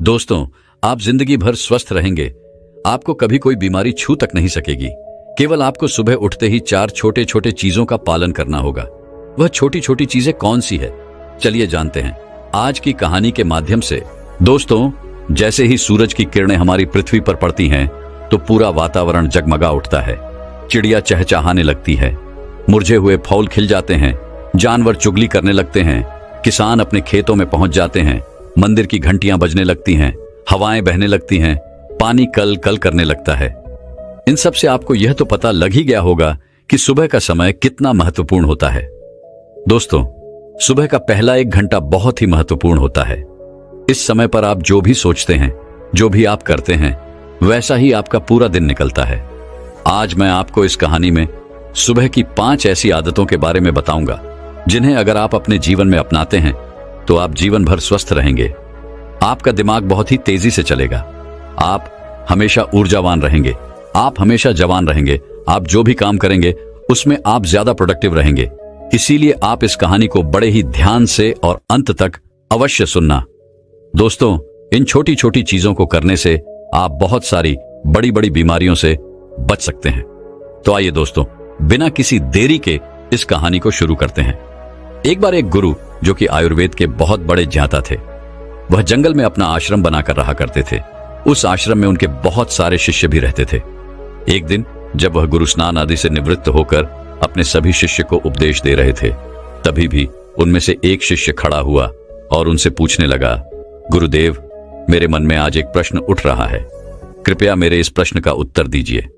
दोस्तों, आप जिंदगी भर स्वस्थ रहेंगे। आपको कभी कोई बीमारी छू तक नहीं सकेगी। केवल आपको सुबह उठते ही 4 छोटे छोटे चीजों का पालन करना होगा। वह छोटी छोटी चीजें कौन सी है, चलिए जानते हैं आज की कहानी के माध्यम से। दोस्तों, जैसे ही सूरज की किरणें हमारी पृथ्वी पर पड़ती हैं तो पूरा वातावरण जगमगा उठता है। चिड़िया चहचहाने लगती है, मुरझे हुए फूल खिल जाते हैं, जानवर चुगली करने लगते हैं, किसान अपने खेतों में पहुंच जाते हैं, मंदिर की घंटियां बजने लगती हैं, हवाएं बहने लगती हैं, पानी कल कल करने लगता है। इन सब से आपको यह तो पता लग ही गया होगा कि सुबह का समय कितना महत्वपूर्ण होता है। दोस्तों, सुबह का पहला 1 घंटा बहुत ही महत्वपूर्ण होता है। इस समय पर आप जो भी सोचते हैं, जो भी आप करते हैं, वैसा ही आपका पूरा दिन निकलता है। आज मैं आपको इस कहानी में सुबह की 5 ऐसी आदतों के बारे में बताऊंगा जिन्हें अगर आप अपने जीवन में अपनाते हैं तो आप जीवन भर स्वस्थ रहेंगे। आपका दिमाग बहुत ही तेजी से चलेगा, आप हमेशा ऊर्जावान रहेंगे, आप हमेशा जवान रहेंगे, आप जो भी काम करेंगे उसमें आप ज्यादा प्रोडक्टिव रहेंगे। इसीलिए आप इस कहानी को बड़े ही ध्यान से और अंत तक अवश्य सुनना। दोस्तों, इन छोटी छोटी चीजों को करने से आप बहुत सारी बड़ी बड़ी बीमारियों से बच सकते हैं। तो आइए दोस्तों, बिना किसी देरी के इस कहानी को शुरू करते हैं। एक बार एक गुरु, जो कि आयुर्वेद के बहुत बड़े ज्ञाता थे, वह जंगल में अपना आश्रम बनाकर रहा करते थे। उस आश्रम में उनके बहुत सारे शिष्य भी रहते थे। एक दिन जब वह गुरु स्नान आदि से निवृत्त होकर अपने सभी शिष्य को उपदेश दे रहे थे, तभी भी उनमें से एक शिष्य खड़ा हुआ और उनसे पूछने लगा, गुरुदेव, मेरे मन में आज एक प्रश्न उठ रहा है, कृपया मेरे इस प्रश्न का उत्तर दीजिए।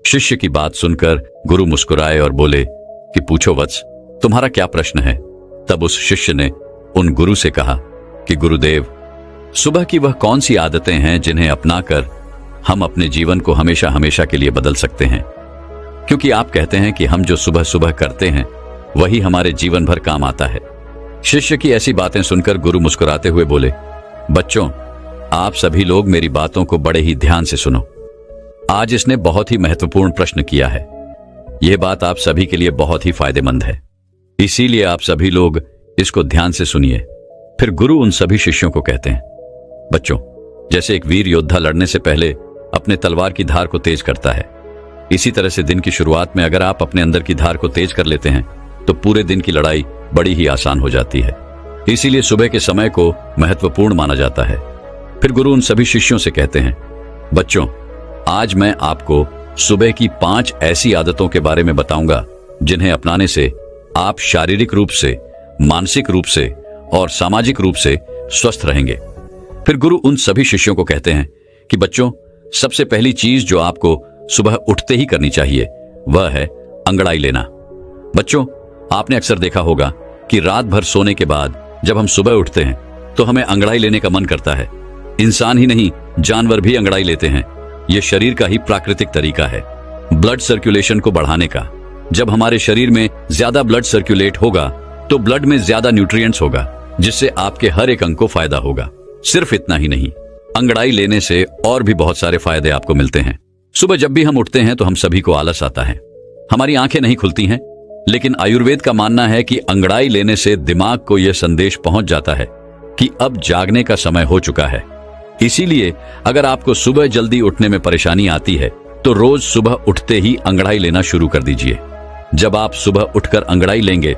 शिष्य की बात सुनकर गुरु मुस्कुराए और बोले कि पूछो वत्स, तुम्हारा क्या प्रश्न है। तब उस शिष्य ने उन गुरु से कहा कि गुरुदेव, सुबह की वह कौन सी आदतें हैं जिन्हें अपनाकर हम अपने जीवन को हमेशा हमेशा के लिए बदल सकते हैं, क्योंकि आप कहते हैं कि हम जो सुबह सुबह करते हैं वही हमारे जीवन भर काम आता है। शिष्य की ऐसी बातें सुनकर गुरु मुस्कुराते हुए बोले, बच्चों, आप सभी लोग मेरी बातों को बड़े ही ध्यान से सुनो। आज इसने बहुत ही महत्वपूर्ण प्रश्न किया है। यह बात आप सभी के लिए बहुत ही फायदेमंद है, इसीलिए आप सभी लोग इसको ध्यान से सुनिए। फिर गुरु उन सभी शिष्यों को कहते हैं, बच्चों, जैसे एक वीर योद्धा लड़ने से पहले अपने तलवार की धार को तेज करता है, इसी तरह से दिन की शुरुआत में अगर आप अपने अंदर की धार को तेज कर लेते हैं तो पूरे दिन की लड़ाई बड़ी ही आसान हो जाती है। इसीलिए सुबह के समय को महत्वपूर्ण माना जाता है। फिर गुरु उन सभी शिष्यों से कहते हैं, बच्चों, आज मैं आपको सुबह की 5 ऐसी आदतों के बारे में बताऊंगा जिन्हें अपनाने से आप शारीरिक रूप से, मानसिक रूप से और सामाजिक रूप से स्वस्थ रहेंगे। फिर गुरु उन सभी शिष्यों को कहते हैं कि बच्चों, सबसे पहली चीज जो आपको सुबह उठते ही करनी चाहिए वह है अंगड़ाई लेना। बच्चों, आपने अक्सर देखा होगा कि रात भर सोने के बाद जब हम सुबह उठते हैं तो हमें अंगड़ाई लेने का मन करता है। इंसान ही नहीं, जानवर भी अंगड़ाई लेते हैं। यह शरीर का ही प्राकृतिक तरीका है ब्लड सर्कुलेशन को बढ़ाने का। जब हमारे शरीर में ज्यादा ब्लड सर्कुलेट होगा तो ब्लड में ज्यादा न्यूट्रिएंट्स होगा, जिससे आपके हर एक अंग को फायदा होगा। सिर्फ इतना ही नहीं, अंगड़ाई लेने से और भी बहुत सारे फायदे आपको मिलते हैं। सुबह जब भी हम उठते हैं तो हम सभी को आलस आता है, हमारी आंखें नहीं खुलती हैं, लेकिन आयुर्वेद का मानना है कि अंगड़ाई लेने से दिमाग को यह संदेश पहुंच जाता है कि अब जागने का समय हो चुका है। इसीलिए अगर आपको सुबह जल्दी उठने में परेशानी आती है तो रोज सुबह उठते ही अंगड़ाई लेना शुरू कर दीजिए। जब आप सुबह उठकर अंगड़ाई लेंगे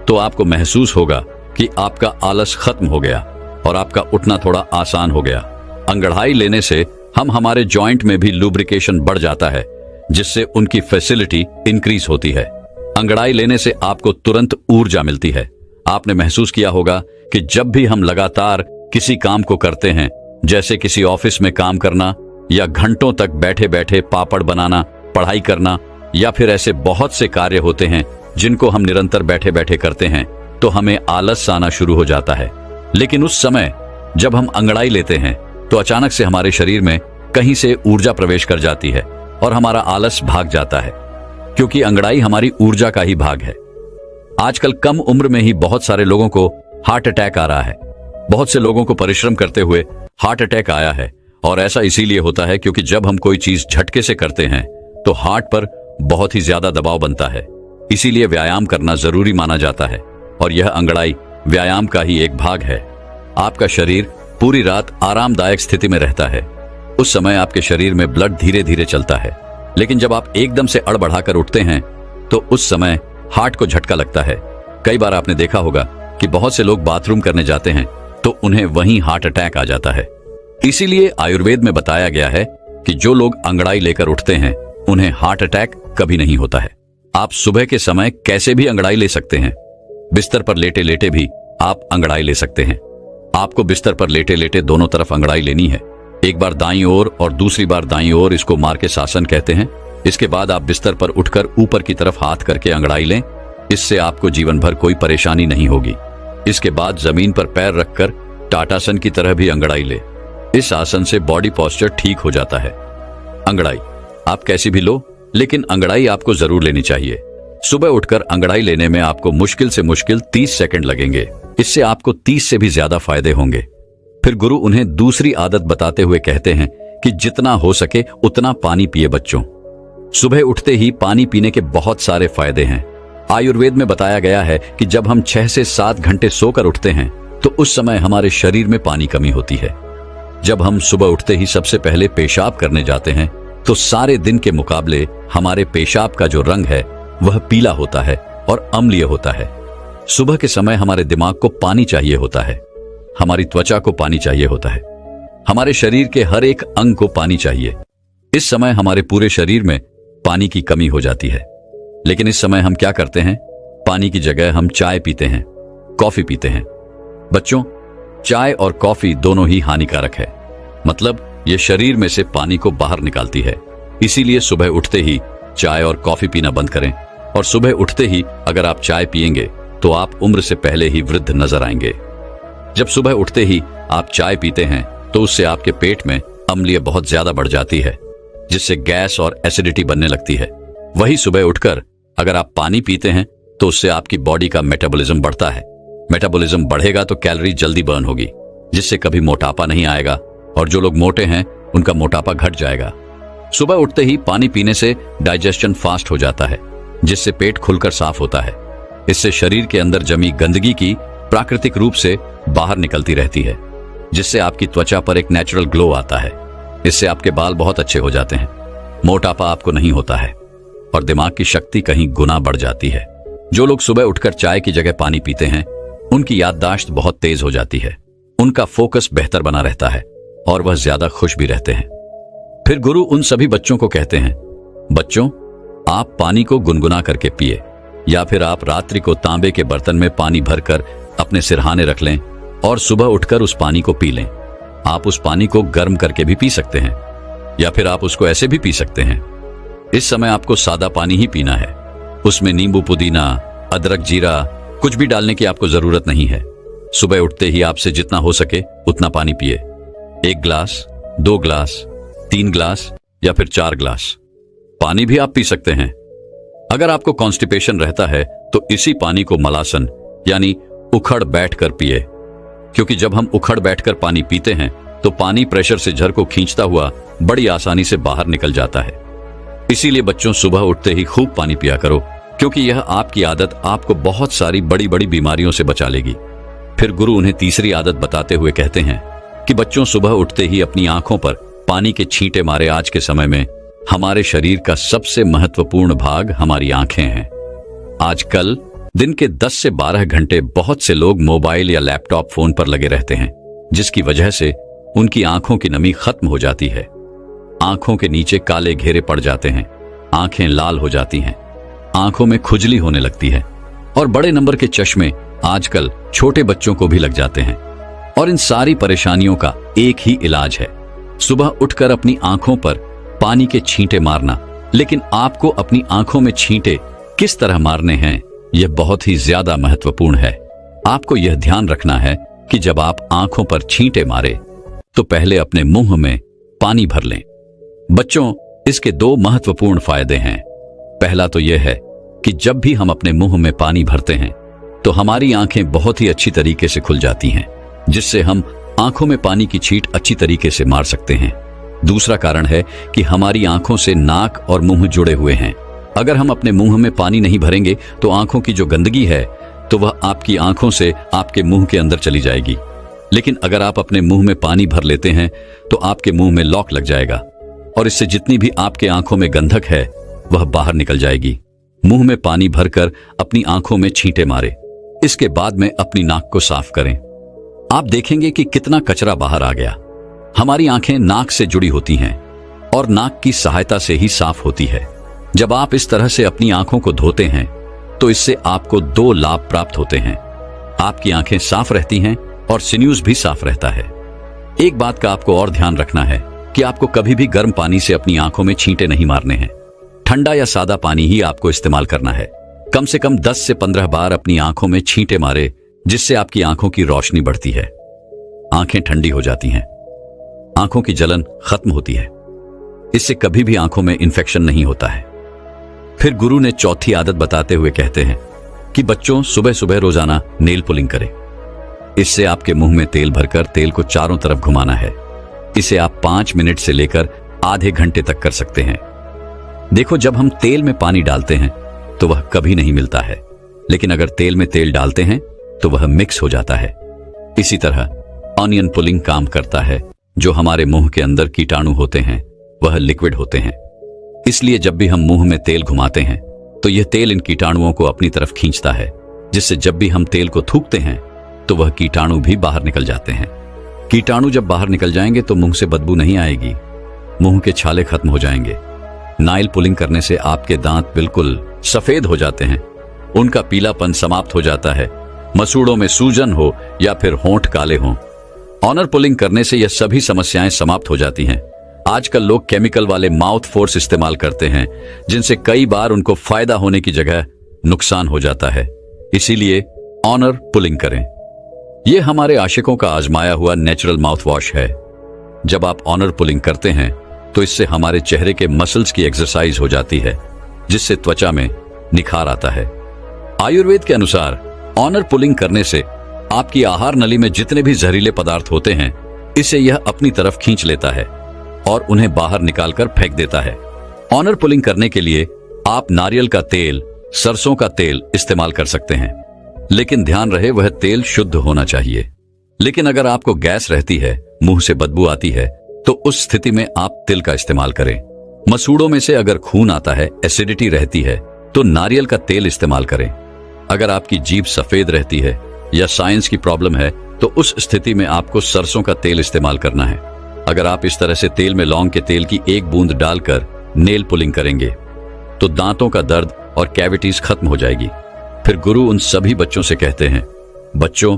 तो आपको महसूस होगा कि आपका आलस खत्म हो गया और आपका उठना थोड़ा आसान हो गया। अंगड़ाई लेने से हम हमारे जॉइंट में भी लुब्रिकेशन बढ़ जाता है, जिससे उनकी फैसिलिटी इंक्रीज होती है। अंगड़ाई लेने से आपको तुरंत ऊर्जा मिलती है। आपने महसूस किया होगा कि जब भी हम लगातार किसी काम को करते हैं, जैसे किसी ऑफिस में काम करना या घंटों तक बैठे बैठे पापड़ बनाना, पढ़ाई करना, या फिर ऐसे बहुत से कार्य होते हैं जिनको हम निरंतर बैठे बैठे करते हैं, तो हमें आलस आना शुरू हो जाता है। लेकिन उस समय जब हम अंगड़ाई लेते हैं तो अचानक से हमारे शरीर में कहीं से ऊर्जा प्रवेश कर जाती है और हमारा आलस भाग जाता है, क्योंकि अंगड़ाई हमारी ऊर्जा का ही भाग है। आजकल कम उम्र में ही बहुत सारे लोगों को हार्ट अटैक आ रहा है। बहुत से लोगों को परिश्रम करते हुए हार्ट अटैक आया है, और ऐसा इसीलिए होता है क्योंकि जब हम कोई चीज झटके से करते हैं तो हार्ट पर बहुत ही ज्यादा दबाव बनता है। इसीलिए व्यायाम करना जरूरी माना जाता है, और यह अंगड़ाई व्यायाम का ही एक भाग है। आपका शरीर पूरी रात आरामदायक स्थिति में रहता है। उस समय आपके शरीर में ब्लड धीरे धीरे चलता है। लेकिन जब आप एकदम से अड़ बढ़ाकर उठते हैं तो उस समय हार्ट को झटका लगता है। कई बार आपने देखा होगा कि बहुत से लोग बाथरूम करने जाते हैं तो उन्हें वहीं हार्ट अटैक आ जाता है। इसीलिए आयुर्वेद में बताया गया है कि जो लोग अंगड़ाई लेकर उठते हैं उन्हें हार्ट अटैक कभी नहीं होता है। आप सुबह के समय कैसे भी अंगड़ाई ले सकते हैं। बिस्तर पर लेटे लेटे भी आप अंगड़ाई ले सकते हैं। आपको बिस्तर पर लेटे लेटे दोनों तरफ अंगड़ाई लेनी है। एक बार दाईं ओर और दूसरी बार दाईं ओर, इसको मार के शासन कहते हैं। इसके बाद आप बिस्तर पर उठकर ऊपर की तरफ हाथ करके अंगड़ाई लें। इससे आपको जीवन भर कोई परेशानी नहीं होगी। इसके बाद जमीन पर पैर रखकर टाटासन की तरह भी अंगड़ाई ले। इस आसन से बॉडी पोस्चर ठीक हो जाता है। अंगड़ाई आप कैसी भी लो, लेकिन अंगड़ाई आपको जरूर लेनी चाहिए। सुबह उठकर अंगड़ाई लेने में आपको मुश्किल से मुश्किल 30 सेकंड लगेंगे। इससे आपको 30 से भी ज्यादा फायदे होंगे। फिर गुरु उन्हें दूसरी आदत बताते हुए कहते हैं कि जितना हो सके उतना पानी पिए बच्चों। सुबह उठते ही पानी पीने के बहुत सारे फायदे हैं। आयुर्वेद में बताया गया है कि जब हम 6 से 7 घंटे सोकर उठते हैं तो उस समय हमारे शरीर में पानी कमी होती है। जब हम सुबह उठते ही सबसे पहले पेशाब करने जाते हैं तो सारे दिन के मुकाबले हमारे पेशाब का जो रंग है वह पीला होता है और अम्लीय होता है। सुबह के समय हमारे दिमाग को पानी चाहिए होता है, हमारी त्वचा को पानी चाहिए होता है, हमारे शरीर के हर एक अंग को पानी चाहिए। इस समय हमारे पूरे शरीर में पानी की कमी हो जाती है। लेकिन इस समय हम क्या करते हैं? पानी की जगह हम चाय पीते हैं, कॉफी पीते हैं। बच्चों, चाय और कॉफी दोनों ही हानिकारक है। मतलब ये शरीर में से पानी को बाहर निकालती है। इसीलिए सुबह उठते ही चाय और कॉफी पीना बंद करें। और सुबह उठते ही अगर आप चाय पिएंगे तो आप उम्र से पहले ही वृद्ध नजर आएंगे। जब सुबह उठते ही आप चाय पीते हैं तो उससे आपके पेट में अम्लीय बहुत ज्यादा बढ़ जाती है, जिससे गैस और एसिडिटी बनने लगती है। वही सुबह उठकर अगर आप पानी पीते हैं तो उससे आपकी बॉडी का मेटाबॉलिज्म बढ़ता है। मेटाबॉलिज्म बढ़ेगा तो कैलोरी जल्दी बर्न होगी, जिससे कभी मोटापा नहीं आएगा और जो लोग मोटे हैं उनका मोटापा घट जाएगा। सुबह उठते ही पानी पीने से डाइजेशन फास्ट हो जाता है, जिससे पेट खुलकर साफ होता है। इससे शरीर के अंदर जमी गंदगी की प्राकृतिक रूप से बाहर निकलती रहती है, जिससे आपकी त्वचा पर एक नेचुरल ग्लो आता है। इससे आपके बाल बहुत अच्छे हो जाते हैं, मोटापा आपको नहीं होता है और दिमाग की शक्ति कहीं गुना बढ़ जाती है। जो लोग सुबह उठकर चाय की जगह पानी पीते हैं उनकी याददाश्त बहुत तेज हो जाती है, उनका फोकस बेहतर बना रहता है और वह ज्यादा खुश भी रहते हैं। फिर गुरु उन सभी बच्चों को कहते हैं, बच्चों आप पानी को गुनगुना करके पिए, या फिर आप रात्रि को तांबे के बर्तन में पानी भरकर अपने सिरहाने रख लें और सुबह उठकर उस पानी को पी लें। आप उस पानी को गर्म करके भी पी सकते हैं या फिर आप उसको ऐसे भी पी सकते हैं। इस समय आपको सादा पानी ही पीना है। उसमें नींबू, पुदीना, अदरक, जीरा कुछ भी डालने की आपको जरूरत नहीं है। सुबह उठते ही आपसे जितना हो सके उतना पानी पिए। 1 ग्लास, 2 ग्लास, 3 ग्लास या फिर 4 ग्लास पानी भी आप पी सकते हैं। अगर आपको कॉन्स्टिपेशन रहता है तो इसी पानी को मलासन यानी उखड़ बैठकर पिए, क्योंकि जब हम उखड़ बैठकर पानी पीते हैं तो पानी प्रेशर से झर को खींचता हुआ बड़ी आसानी से बाहर निकल जाता है। इसीलिए बच्चों सुबह उठते ही खूब पानी पिया करो, क्योंकि यह आपकी आदत आपको बहुत सारी बड़ी बड़ी बीमारियों से बचा लेगी। फिर गुरु उन्हें तीसरी आदत बताते हुए कहते हैं कि बच्चों सुबह उठते ही अपनी आंखों पर पानी के छींटे मारे। आज के समय में हमारे शरीर का सबसे महत्वपूर्ण भाग हमारी आंखें हैं। आजकल दिन के 10 से 12 घंटे बहुत से लोग मोबाइल या लैपटॉप फोन पर लगे रहते हैं, जिसकी वजह से उनकी आंखों की नमी खत्म हो जाती है। आंखों के नीचे काले घेरे पड़ जाते हैं, आंखें लाल हो जाती हैं, आंखों में खुजली होने लगती है और बड़े नंबर के चश्मे आजकल छोटे बच्चों को भी लग जाते हैं। और इन सारी परेशानियों का एक ही इलाज है, सुबह उठकर अपनी आंखों पर पानी के छींटे मारना। लेकिन आपको अपनी आंखों में छींटे किस तरह मारने हैं यह बहुत ही ज्यादा महत्वपूर्ण है। आपको यह ध्यान रखना है कि जब आप आंखों पर छींटे मारे तो पहले अपने मुंह में पानी भर लें। बच्चों इसके 2 महत्वपूर्ण फायदे हैं। पहला तो यह है कि जब भी हम अपने मुंह में पानी भरते हैं तो हमारी आंखें बहुत ही अच्छी तरीके से खुल जाती हैं, जिससे हम आंखों में पानी की छींट अच्छी तरीके से मार सकते हैं। दूसरा कारण है कि हमारी आंखों से नाक और मुंह जुड़े हुए हैं। अगर हम अपने मुंह में पानी नहीं भरेंगे तो आंखों की जो गंदगी है तो वह आपकी आंखों से आपके मुंह के अंदर चली जाएगी। लेकिन अगर आप अपने मुंह में पानी भर लेते हैं तो आपके मुंह में लॉक लग जाएगा और इससे जितनी भी आपके आंखों में गंधक है वह बाहर निकल जाएगी। मुंह में पानी भरकर अपनी आंखों में छींटे मारे। इसके बाद में अपनी नाक को साफ करें। आप देखेंगे कि कितना कचरा बाहर आ गया। हमारी आंखें नाक से जुड़ी होती हैं और नाक की सहायता से ही साफ होती है। जब आप इस तरह से अपनी आंखों को धोते हैं तो इससे आपको 2 लाभ प्राप्त होते हैं। आपकी आंखें साफ रहती हैं और सिन्यूज भी साफ रहता है। एक बात का आपको और ध्यान रखना है कि आपको कभी भी गर्म पानी से अपनी आंखों में छींटे नहीं मारने हैं। ठंडा या सादा पानी ही आपको इस्तेमाल करना है। कम से कम 10 से 15 बार अपनी आंखों में छींटे मारे, जिससे आपकी आंखों की रोशनी बढ़ती है, आंखें ठंडी हो जाती हैं, आंखों की जलन खत्म होती है। इससे कभी भी आंखों में इंफेक्शन नहीं होता है। फिर गुरु ने चौथी आदत बताते हुए कहते हैं कि बच्चों, सुबह सुबह रोजाना नेल पुलिंग करें। इससे आपके मुंह में तेल भरकर तेल को चारों तरफ घुमाना है। इसे आप 5 मिनट से लेकर आधे घंटे तक कर सकते हैं। देखो, जब हम तेल में पानी डालते हैं तो वह कभी नहीं मिलता है, लेकिन अगर तेल में तेल डालते हैं तो वह मिक्स हो जाता है। इसी तरह ऑनियन पुलिंग काम करता है। जो हमारे मुंह के अंदर कीटाणु होते हैं वह लिक्विड होते हैं। इसलिए जब भी हम मुंह में तेल घुमाते हैं तो यह तेल इन कीटाणुओं को अपनी तरफ खींचता है, जिससे जब भी हम तेल को थूकते हैं तो वह कीटाणु भी बाहर निकल जाते हैं। कीटाणु जब बाहर निकल जाएंगे तो मुंह से बदबू नहीं आएगी, मुंह के छाले खत्म हो जाएंगे। नाइल पुलिंग करने से आपके दांत बिल्कुल सफेद हो जाते हैं, उनका पीलापन समाप्त हो जाता है। मसूड़ों में सूजन हो या फिर होंठ काले हों, ऑनर पुलिंग करने से यह सभी समस्याएं समाप्त हो जाती हैं। आजकल लोग केमिकल वाले माउथ फोर्स इस्तेमाल करते हैं, जिनसे कई बार उनको फायदा होने की जगह नुकसान हो जाता है। इसीलिए ऑनर पुलिंग करें। यह हमारे आशिकों का आजमाया हुआ नेचुरल माउथ वॉश है। जब आप ऑनर पुलिंग करते हैं तो इससे हमारे चेहरे के मसल्स की एक्सरसाइज हो जाती है, जिससे त्वचा में निखार आता है। आयुर्वेद के अनुसार ऑनर पुलिंग करने से आपकी आहार नली में जितने भी जहरीले पदार्थ होते हैं, इसे यह अपनी तरफ खींच लेता है और उन्हें बाहर निकालकर फेंक देता है। ऑनर पुलिंग करने के लिए आप नारियल का तेल, सरसों का तेल इस्तेमाल कर सकते हैं, लेकिन ध्यान रहे वह तेल शुद्ध होना चाहिए। लेकिन अगर आपको गैस रहती है, मुंह से बदबू आती है, तो उस स्थिति में आप तिल का इस्तेमाल करें। मसूड़ों में से अगर खून आता है, एसिडिटी रहती है, तो नारियल का तेल इस्तेमाल करें। अगर आपकी जीभ सफेद रहती है या साइंस की प्रॉब्लम है तो उस स्थिति में आपको सरसों का तेल इस्तेमाल करना है। अगर आप इस तरह से तेल में लौंग के तेल की 1 बूंद डालकर नेल पुलिंग करेंगे तो दांतों का दर्द और कैविटीज खत्म हो जाएगी। फिर गुरु उन सभी बच्चों से कहते हैं, बच्चों,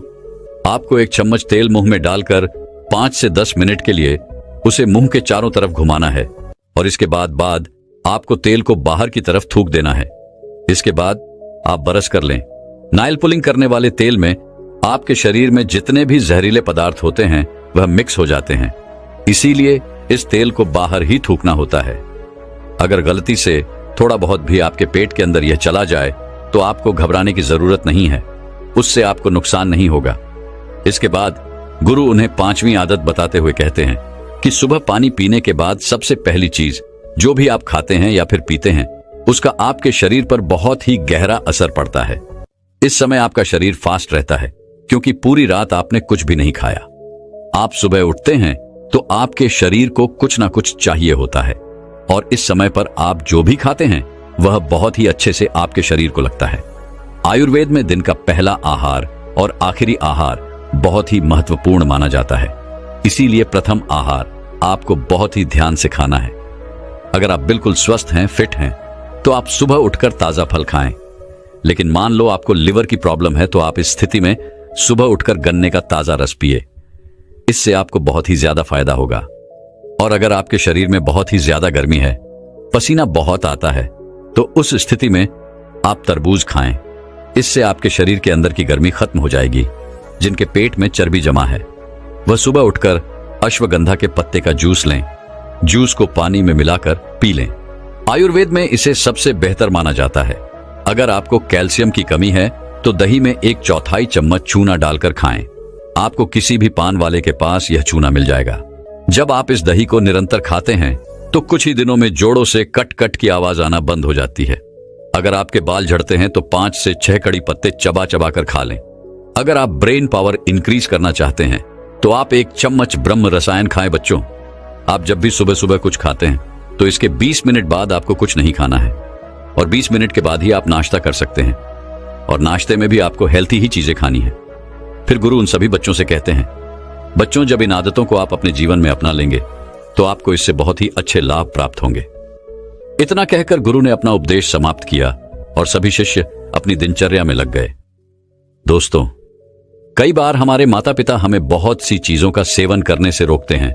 आपको 1 चम्मच तेल मुंह में डालकर 5 से 10 मिनट के लिए उसे मुंह के चारों तरफ घुमाना है और इसके बाद आपको तेल को बाहर की तरफ थूक देना है। इसके बाद आप ब्रश कर लें। नाइल पुलिंग करने वाले तेल में आपके शरीर में जितने भी जहरीले पदार्थ होते हैं वह मिक्स हो जाते हैं, इसीलिए इस तेल को बाहर ही थूकना होता है। अगर गलती से थोड़ा बहुत भी आपके पेट के अंदर यह चला जाए तो आपको घबराने की जरूरत नहीं है, उससे आपको नुकसान नहीं होगा। इसके बाद गुरु उन्हें 5वीं आदत बताते हुए कहते हैं कि सुबह पानी पीने के बाद सबसे पहली चीज जो भी आप खाते हैं या फिर पीते हैं, उसका आपके शरीर पर बहुत ही गहरा असर पड़ता है। इस समय आपका शरीर फास्ट रहता है क्योंकि पूरी रात आपने कुछ भी नहीं खाया। आप सुबह उठते हैं तो आपके शरीर को कुछ ना कुछ चाहिए होता है और इस समय पर आप जो भी खाते हैं वह बहुत ही अच्छे से आपके शरीर को लगता है। आयुर्वेद में दिन का पहला आहार और आखिरी आहार बहुत ही महत्वपूर्ण माना जाता है, इसीलिए प्रथम आहार आपको बहुत ही ध्यान से खाना है। अगर आप बिल्कुल स्वस्थ हैं, फिट हैं, तो आप सुबह उठकर ताजा फल खाएं। लेकिन मान लो आपको लिवर की प्रॉब्लम है तो आप इस स्थिति में सुबह उठकर गन्ने का ताजा रस पिए, इससे आपको बहुत ही ज्यादा फायदा होगा। और अगर आपके शरीर में बहुत ही ज्यादा गर्मी है, पसीना बहुत आता है, तो उस स्थिति में आप तरबूज खाएं। इससे आपके शरीर के अंदर की गर्मी खत्म हो जाएगी। जिनके पेट में चर्बी जमा है वह सुबह उठकर अश्वगंधा के पत्ते का जूस लें। जूस को पानी में मिलाकर पी लें। आयुर्वेद में इसे सबसे बेहतर माना जाता है। अगर आपको कैल्शियम की कमी है तो दही में 1/4 चम्मच चूना डालकर खाएं। आपको किसी भी पान वाले के पास यह चूना मिल जाएगा। जब आप इस दही को निरंतर खाते हैं तो कुछ ही दिनों में जोड़ों से कट कट की आवाज आना बंद हो जाती है। अगर आपके बाल झड़ते हैं तो 5 से 6 कड़ी पत्ते चबा चबा कर खा लें। अगर आप ब्रेन पावर इंक्रीज करना चाहते हैं तो आप एक चम्मच ब्रह्म रसायन खाएं बच्चों। आप जब भी सुबह सुबह कुछ खाते हैं तो इसके 20 मिनट बाद आपको कुछ नहीं खाना है, और 20 मिनट के बाद ही आप नाश्ता कर सकते हैं, और नाश्ते में भी आपको हेल्थी ही चीजें खानी है। फिर गुरु उन सभी बच्चों से कहते हैं, बच्चों जब इन आदतों को आप अपने जीवन में अपना लेंगे तो आपको इससे बहुत ही अच्छे लाभ प्राप्त होंगे। इतना कहकर गुरु ने अपना उपदेश समाप्त किया और सभी शिष्य अपनी दिनचर्या में लग गए। दोस्तों, कई बार हमारे माता पिता हमें बहुत सी चीजों का सेवन करने से रोकते हैं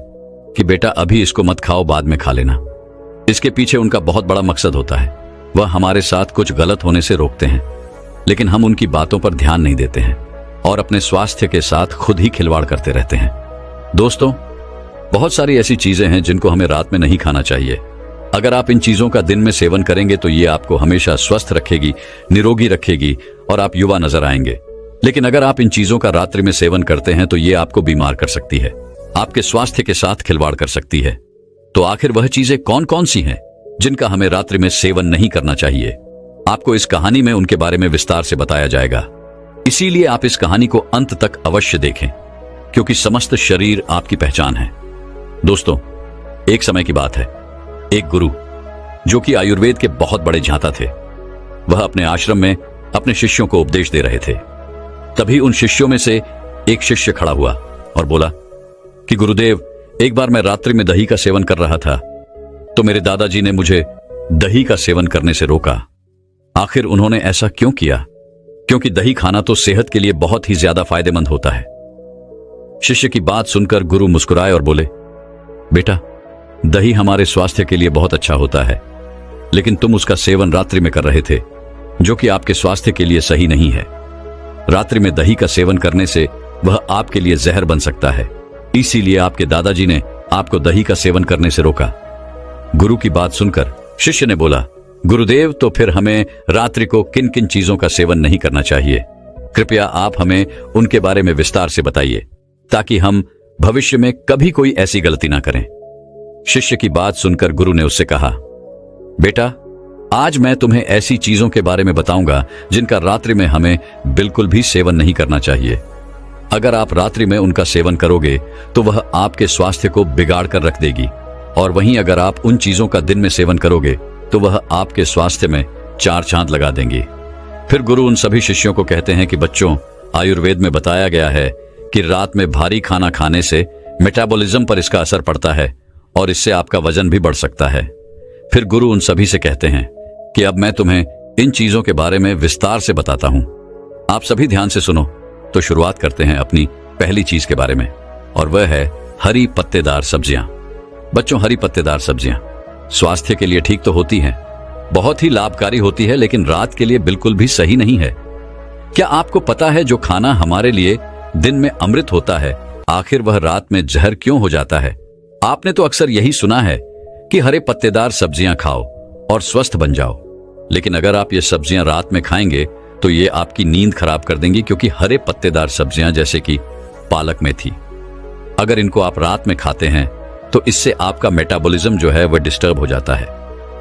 कि बेटा अभी इसको मत खाओ, बाद में खा लेना। इसके पीछे उनका बहुत बड़ा मकसद होता है। वह हमारे साथ कुछ गलत होने से रोकते हैं, लेकिन हम उनकी बातों पर ध्यान नहीं देते हैं और अपने स्वास्थ्य के साथ खुद ही खिलवाड़ करते रहते हैं। दोस्तों, बहुत सारी ऐसी चीजें हैं जिनको हमें रात में नहीं खाना चाहिए। अगर आप इन चीजों का दिन में सेवन करेंगे तो ये आपको हमेशा स्वस्थ रखेगी, निरोगी रखेगी और आप युवा नजर आएंगे। लेकिन अगर आप इन चीजों का रात्रि में सेवन करते हैं तो ये आपको बीमार कर सकती है, आपके स्वास्थ्य के साथ खिलवाड़ कर सकती है। तो आखिर वह चीजें कौन कौन सी हैं जिनका हमें रात्रि में सेवन नहीं करना चाहिए? आपको इस कहानी में उनके बारे में विस्तार से बताया जाएगा, इसीलिए आप इस कहानी को अंत तक अवश्य देखें, क्योंकि समस्त शरीर आपकी पहचान है। दोस्तों, एक समय की बात है, एक गुरु जो कि आयुर्वेद के बहुत बड़े झांता थे, वह अपने आश्रम में अपने शिष्यों को उपदेश दे रहे थे। तभी उन शिष्यों में से एक शिष्य खड़ा हुआ और बोला कि गुरुदेव, एक बार मैं रात्रि में दही का सेवन कर रहा था तो मेरे दादाजी ने मुझे दही का सेवन करने से रोका। आखिर उन्होंने ऐसा क्यों किया? क्योंकि दही खाना तो सेहत के लिए बहुत ही ज्यादा फायदेमंद होता है। शिष्य की बात सुनकर गुरु मुस्कुराए और बोले, बेटा, दही हमारे स्वास्थ्य के लिए बहुत अच्छा होता है, लेकिन तुम उसका सेवन रात्रि में कर रहे थे, जो कि आपके स्वास्थ्य के लिए सही नहीं है। रात्रि में दही का सेवन करने से वह आपके लिए जहर बन सकता है, इसीलिए आपके दादाजी ने आपको दही का सेवन करने से रोका। गुरु की बात सुनकर शिष्य ने बोला, गुरुदेव, तो फिर हमें रात्रि को किन किन चीजों का सेवन नहीं करना चाहिए? कृपया आप हमें उनके बारे में विस्तार से बताइए, ताकि हम भविष्य में कभी कोई ऐसी गलती ना करें। शिष्य की बात सुनकर गुरु ने उससे कहा, बेटा, आज मैं तुम्हें ऐसी चीजों के बारे में बताऊंगा जिनका रात्रि में हमें बिल्कुल भी सेवन नहीं करना चाहिए। अगर आप रात्रि में उनका सेवन करोगे तो वह आपके स्वास्थ्य को बिगाड़ कर रख देगी, और वहीं अगर आप उन चीजों का दिन में सेवन करोगे तो वह आपके स्वास्थ्य में 4 चांद लगा देंगी। फिर गुरु उन सभी शिष्यों को कहते हैं कि बच्चों, आयुर्वेद में बताया गया है कि रात में भारी खाना खाने से मेटाबॉलिज्म पर इसका असर पड़ता है और इससे आपका वजन भी बढ़ सकता है। फिर गुरु उन सभी से कहते हैं कि अब मैं तुम्हें इन चीजों के बारे में विस्तार से बताता हूं। आप सभी ध्यान से सुनो। तो शुरुआत करते हैं अपनी पहली चीज के बारे में, और वह है हरी पत्तेदार सब्जियां। बच्चों, हरी पत्तेदार सब्जियां स्वास्थ्य के लिए ठीक तो होती हैं, बहुत ही लाभकारी होती है, लेकिन रात के लिए बिल्कुल भी सही नहीं है। क्या आपको पता है जो खाना हमारे लिए दिन में अमृत होता है, आखिर वह रात में जहर क्यों हो जाता है? आपने तो अक्सर यही सुना है कि हरे पत्तेदार सब्जियां खाओ और स्वस्थ बन जाओ, लेकिन अगर आप ये सब्जियां रात में खाएंगे तो ये आपकी नींद खराब कर देंगी, क्योंकि हरे पत्तेदार सब्जियां जैसे कि पालक, मेथी, अगर इनको आप रात में खाते हैं तो इससे आपका मेटाबॉलिज्म जो है वह डिस्टर्ब हो जाता है।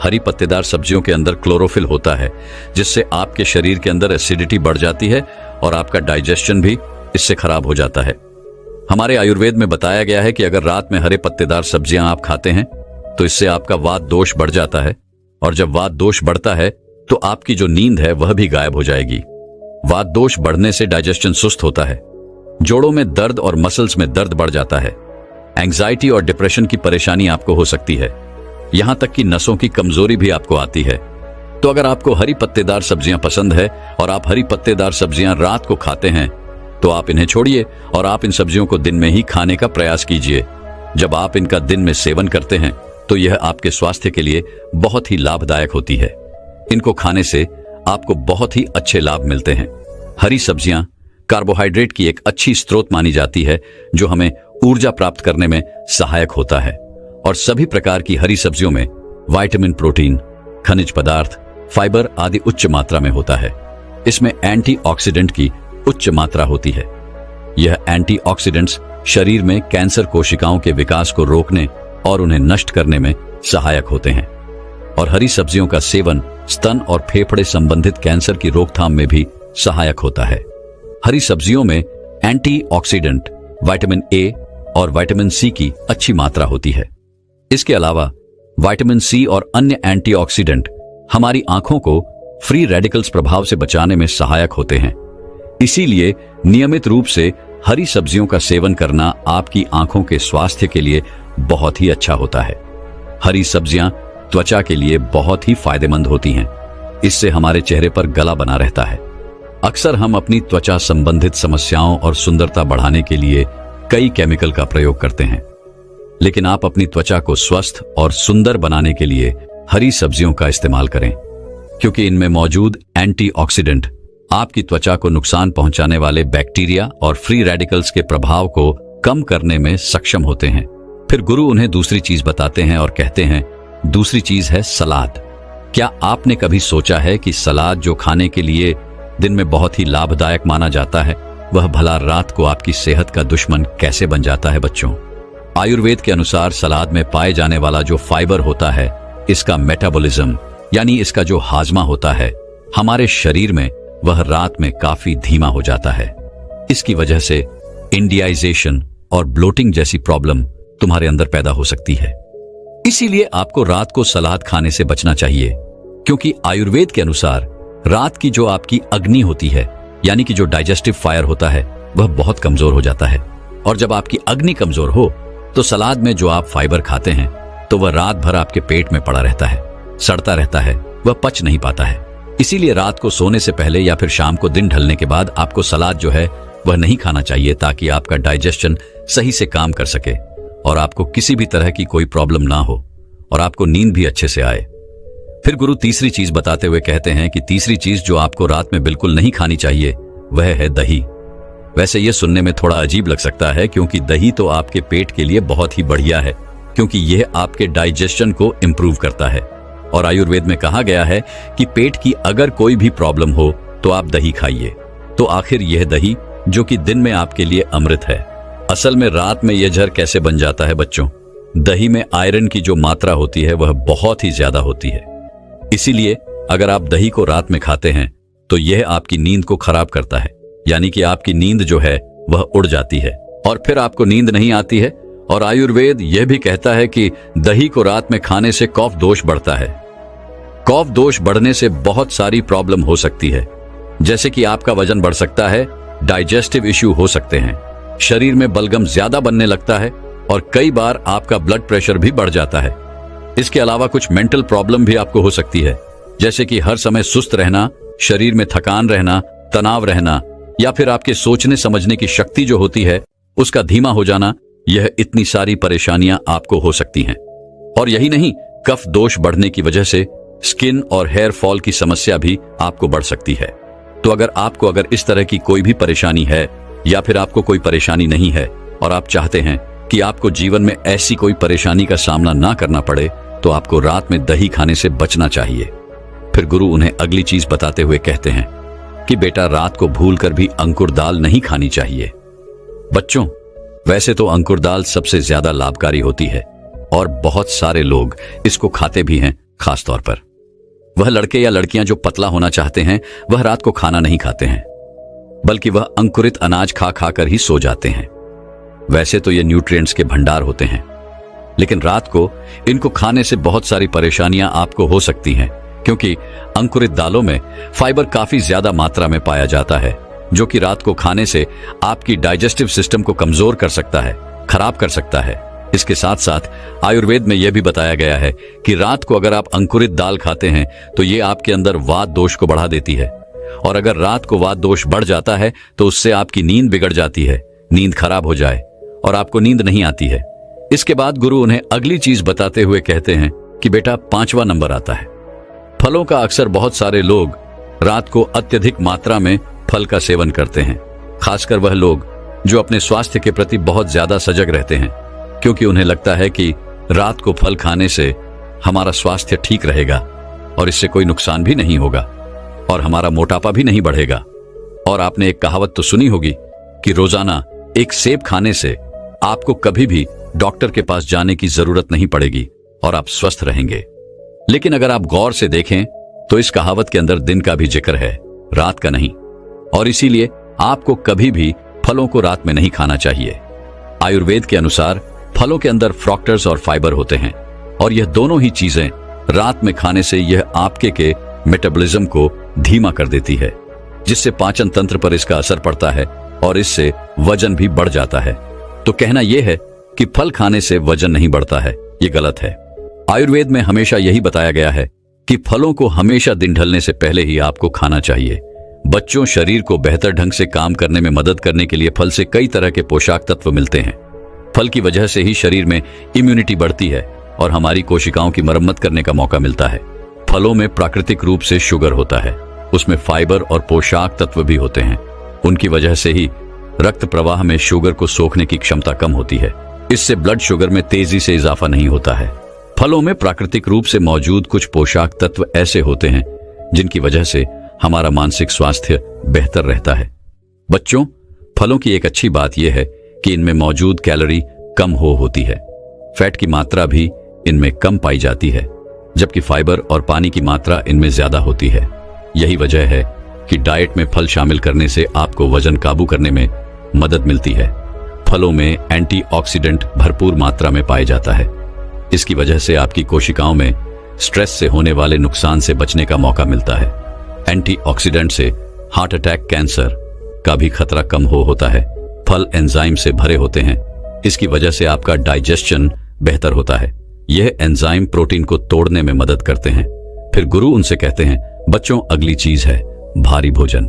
हरी पत्तेदार सब्जियों के अंदर क्लोरोफिल होता है, जिससे आपके शरीर के अंदर एसिडिटी बढ़ जाती है और आपका डाइजेशन भी इससे खराब हो जाता है। हमारे आयुर्वेद में बताया गया है कि अगर रात में हरे पत्तेदार सब्जियां आप खाते हैं तो इससे आपका वात दोष बढ़ जाता है, और जब वात दोष बढ़ता है तो आपकी जो नींद है वह भी गायब हो जाएगी। वात दोष बढ़ने से डाइजेशन सुस्त होता है, जोड़ों में दर्द और मसल्स में दर्द बढ़ जाता है, एंग्जाइटी और डिप्रेशन की परेशानी आपको हो सकती है, यहां तक कि नसों की कमजोरी भी आपको आती है। तो अगर आपको हरी पत्तेदार सब्जियां पसंद है और आप हरी पत्तेदार सब्जियां रात को खाते हैं तो आप इन्हें छोड़िए और आप इन सब्जियों को दिन में ही खाने का प्रयास कीजिए। जब आप इनका दिन में सेवन करते हैं तो यह आपके स्वास्थ्य के लिए बहुत ही लाभदायक होती है। इनको खाने से आपको बहुत ही अच्छे लाभ मिलते हैं। हरी सब्जियां कार्बोहाइड्रेट की एक अच्छी स्रोत मानी जाती है, जो हमें ऊर्जा प्राप्त करने में सहायक होता है, और सभी प्रकार की हरी सब्जियों में विटामिन, प्रोटीन, खनिज पदार्थ, फाइबर आदि उच्च मात्रा में होता है। इसमें एंटीऑक्सीडेंट की उच्च मात्रा होती है। यह एंटीऑक्सीडेंट्स शरीर में कैंसर कोशिकाओं के विकास को रोकने और उन्हें नष्ट करने में सहायक होते हैं, और हरी सब्जियों का सेवन स्तन और फेफड़े संबंधित कैंसर की रोकथाम में भी सहायक होता है। हरी सब्जियों में एंटीऑक्सीडेंट विटामिन ए और विटामिन सी की अच्छी मात्रा होती है। इसके अलावा विटामिन सी और अन्य एंटीऑक्सीडेंट हमारी आंखों को फ्री रेडिकल्स प्रभाव से बचाने में सहायक होते हैं। इसीलिए नियमित रूप से हरी सब्जियों का सेवन करना आपकी आंखों के स्वास्थ्य के लिए बहुत ही अच्छा होता है। हरी सब्जियां त्वचा के लिए बहुत ही फायदेमंद होती हैं। इससे हमारे चेहरे पर गला बना रहता है। अक्सर हम अपनी त्वचा संबंधित समस्याओं और सुंदरता बढ़ाने के लिए कई केमिकल का प्रयोग करते हैं, लेकिन आप अपनी त्वचा को स्वस्थ और सुंदर बनाने के लिए हरी सब्जियों का इस्तेमाल करें, क्योंकि इनमें मौजूद एंटीऑक्सीडेंट आपकी त्वचा को नुकसान पहुंचाने वाले बैक्टीरिया और फ्री रेडिकल्स के प्रभाव को कम करने में सक्षम होते हैं। फिर गुरु उन्हें दूसरी चीज बताते हैं और कहते हैं, दूसरी चीज है सलाद। क्या आपने कभी सोचा है कि सलाद जो खाने के लिए दिन में बहुत ही लाभदायक माना जाता है, वह भला रात को आपकी सेहत का दुश्मन कैसे बन जाता है? बच्चों, आयुर्वेद के अनुसार सलाद में पाए जाने वाला जो फाइबर होता है, इसका मेटाबॉलिज्म यानी इसका जो हाजमा होता है हमारे शरीर में, वह रात में काफी धीमा हो जाता है। इसकी वजह से इंडियाइजेशन और ब्लोटिंग जैसी प्रॉब्लम तुम्हारे अंदर पैदा हो सकती है। इसीलिए आपको रात को सलाद खाने से बचना चाहिए, क्योंकि आयुर्वेद के अनुसार रात की जो आपकी अग्नि होती है यानी कि जो डाइजेस्टिव फायर होता है, वह बहुत कमजोर हो जाता है। और जब आपकी अग्नि कमजोर हो तो सलाद में जो आप फाइबर खाते हैं तो वह रात भर आपके पेट में पड़ा रहता है, सड़ता रहता है, वह पच नहीं पाता है। इसीलिए रात को सोने से पहले या फिर शाम को दिन ढलने के बाद आपको सलाद जो है वह नहीं खाना चाहिए, ताकि आपका डाइजेशन सही से काम कर सके और आपको किसी भी तरह की कोई प्रॉब्लम ना हो और आपको नींद भी अच्छे से आए। फिर गुरु तीसरी चीज बताते हुए कहते हैं कि तीसरी चीज जो आपको रात में बिल्कुल नहीं खानी चाहिए वह है दही। वैसे यह सुनने में थोड़ा अजीब लग सकता है, क्योंकि दही तो आपके पेट के लिए बहुत ही बढ़िया है, क्योंकि यह आपके डाइजेशन को इंप्रूव करता है। और आयुर्वेद में कहा गया है कि पेट की अगर कोई भी प्रॉब्लम हो तो आप दही खाइए। तो आखिर यह दही जो कि दिन में आपके लिए अमृत है, असल में रात में यह जहर कैसे बन जाता है? बच्चों, दही में आयरन की जो मात्रा होती है वह बहुत ही ज्यादा होती है। इसीलिए अगर आप दही को रात में खाते हैं तो यह आपकी नींद को खराब करता है, यानी कि आपकी नींद जो है वह उड़ जाती है और फिर आपको नींद नहीं आती है। और आयुर्वेद यह भी कहता है कि दही को रात में खाने से कफ दोष बढ़ता है। कफ दोष बढ़ने से बहुत सारी प्रॉब्लम हो सकती है, जैसे कि आपका वजन बढ़ सकता है, डाइजेस्टिव इश्यू हो सकते हैं, शरीर में बलगम ज्यादा बनने लगता है और कई बार आपका ब्लड प्रेशर भी बढ़ जाता है। इसके अलावा कुछ मेंटल प्रॉब्लम भी आपको हो सकती है, जैसे कि हर समय सुस्त रहना, शरीर में थकान रहना, तनाव रहना, या फिर आपके सोचने समझने की शक्ति जो होती है उसका धीमा हो जाना। यह इतनी सारी परेशानियां आपको हो सकती हैं। और यही नहीं, कफ दोष बढ़ने की वजह से स्किन और हेयर फॉल की समस्या भी आपको बढ़ सकती है। तो अगर इस तरह की कोई भी परेशानी है या फिर आपको कोई परेशानी नहीं है और आप चाहते हैं कि आपको जीवन में ऐसी कोई परेशानी का सामना ना करना पड़े, तो आपको रात में दही खाने से बचना चाहिए। फिर गुरु उन्हें अगली चीज बताते हुए कहते हैं कि बेटा, रात को भूलकर भी अंकुर दाल नहीं खानी चाहिए। बच्चों, वैसे तो अंकुर दाल सबसे ज्यादा लाभकारी होती है और बहुत सारे लोग इसको खाते भी हैं। खास तौर पर वह लड़के या लड़कियां जो पतला होना चाहते हैं, वह रात को खाना नहीं खाते हैं, बल्कि वह अंकुरित अनाज खा खाकर ही सो जाते हैं। वैसे तो ये न्यूट्रिएंट्स के भंडार होते हैं, लेकिन रात को इनको खाने से बहुत सारी परेशानियां आपको हो सकती हैं, क्योंकि अंकुरित दालों में फाइबर काफी ज्यादा मात्रा में पाया जाता है, जो कि रात को खाने से आपकी डाइजेस्टिव सिस्टम को कमजोर कर सकता है, खराब कर सकता है। इसके साथ साथ आयुर्वेद में यह भी बताया गया है कि रात को अगर आप अंकुरित दाल खाते हैं तो ये आपके अंदर वात दोष को बढ़ा देती है, और अगर रात को वात दोष बढ़ जाता है तो उससे आपकी नींद बिगड़ जाती है, नींद खराब हो जाए और आपको नींद नहीं आती है। इसके बाद गुरु उन्हें अगली चीज बताते हुए कहते हैं कि बेटा, 5वां नंबर आता है फलों का। अक्सर बहुत सारे लोग रात को अत्यधिक मात्रा में फल का सेवन करते हैं, खासकर वह लोग जो अपने स्वास्थ्य के प्रति बहुत ज्यादा सजग रहते हैं, क्योंकि उन्हें लगता है कि रात को फल खाने से हमारा स्वास्थ्य ठीक रहेगा और इससे कोई नुकसान भी नहीं होगा और हमारा मोटापा भी नहीं बढ़ेगा। और आपने एक कहावत तो सुनी होगी कि रोजाना एक सेब खाने से आपको कभी भी डॉक्टर के पास जाने की जरूरत नहीं पड़ेगी और आप स्वस्थ रहेंगे। लेकिन अगर आप गौर से देखें तो इस कहावत के अंदर दिन का भी जिक्र है, रात का नहीं, और इसीलिए आपको कभी भी फलों को रात में नहीं खाना चाहिए। आयुर्वेद के अनुसार फलों के अंदर फ्रक्टोज और फाइबर होते हैं और यह दोनों ही चीजें रात में खाने से यह आपके के मेटाबॉलिज्म को धीमा कर देती है, जिससे पाचन तंत्र पर इसका असर पड़ता है और इससे वजन भी बढ़ जाता है। तो कहना यह है कि फल खाने से वजन नहीं बढ़ता है, ये गलत है। आयुर्वेद में हमेशा यही बताया गया है कि फलों को हमेशा दिन ढलने से पहले ही आपको खाना चाहिए। बच्चों, शरीर को बेहतर ढंग से काम करने में मदद करने के लिए फल से कई तरह के पोषक तत्व मिलते हैं। फल की वजह से ही शरीर में इम्यूनिटी बढ़ती है और हमारी कोशिकाओं की मरम्मत करने का मौका मिलता है। फलों में प्राकृतिक रूप से शुगर होता है, उसमें फाइबर और पोषक तत्व भी होते हैं। उनकी वजह से ही रक्त प्रवाह में शुगर को सोखने की क्षमता कम होती है। इससे ब्लड शुगर में तेजी से इजाफा नहीं होता है। फलों में प्राकृतिक रूप से मौजूद कुछ पोषक तत्व ऐसे होते हैं जिनकी वजह से हमारा मानसिक स्वास्थ्य बेहतर रहता है। बच्चों, फलों की एक अच्छी बात यह है कि इनमें मौजूद कैलोरी कम होती है। फैट की मात्रा भी इनमें कम पाई जाती है, जबकि फाइबर और पानी की मात्रा इनमें ज्यादा होती है। यही वजह है कि डाइट में फल शामिल करने से आपको वजन काबू करने में मदद मिलती है। फलों में एंटीऑक्सीडेंट भरपूर मात्रा में पाया जाता है। इसकी वजह से आपकी कोशिकाओं में स्ट्रेस से होने वाले नुकसान से बचने का मौका मिलता है। एंटीऑक्सीडेंट से हार्ट अटैक, कैंसर का भी खतरा कम होता है। फल एंजाइम से भरे होते हैं, इसकी वजह से आपका डाइजेशन बेहतर होता है। यह एंजाइम प्रोटीन को तोड़ने में मदद करते हैं। फिर गुरु उनसे कहते हैं, बच्चों, अगली चीज है भारी भोजन।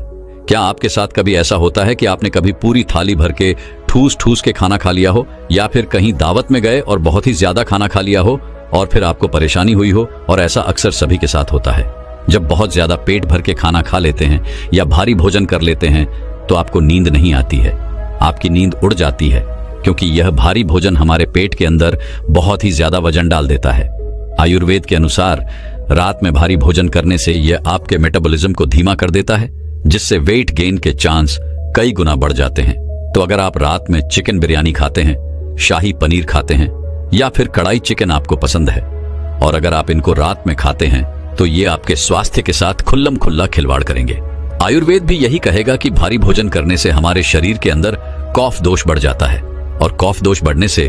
क्या आपके साथ कभी ऐसा होता है कि आपने कभी पूरी थाली भर के ठूस ठूस के खाना खा लिया हो, या फिर कहीं दावत में गए और बहुत ही ज्यादा खाना खा लिया हो और फिर आपको परेशानी हुई हो? और ऐसा अक्सर सभी के साथ होता है। जब बहुत ज्यादा पेट भर के खाना खा लेते हैं या भारी भोजन कर लेते हैं तो आपको नींद नहीं आती है, आपकी नींद उड़ जाती है, क्योंकि यह भारी भोजन हमारे पेट के अंदर बहुत ही ज्यादा वजन डाल देता है। आयुर्वेद के अनुसार रात में भारी भोजन करने से यह आपके मेटाबॉलिज्म को धीमा कर देता है, जिससे वेट गेन के चांस कई गुना बढ़ जाते हैं। तो अगर आप रात में चिकन बिरयानी खाते हैं, शाही पनीर खाते हैं या फिर कढ़ाई चिकन आपको पसंद है, और अगर आप इनको रात में खाते हैं तो ये आपके स्वास्थ्य के साथ खुल्लम खुल्ला खिलवाड़ करेंगे। आयुर्वेद भी यही कहेगा कि भारी भोजन करने से हमारे शरीर के अंदर कफ दोष बढ़ जाता है, और कफ दोष बढ़ने से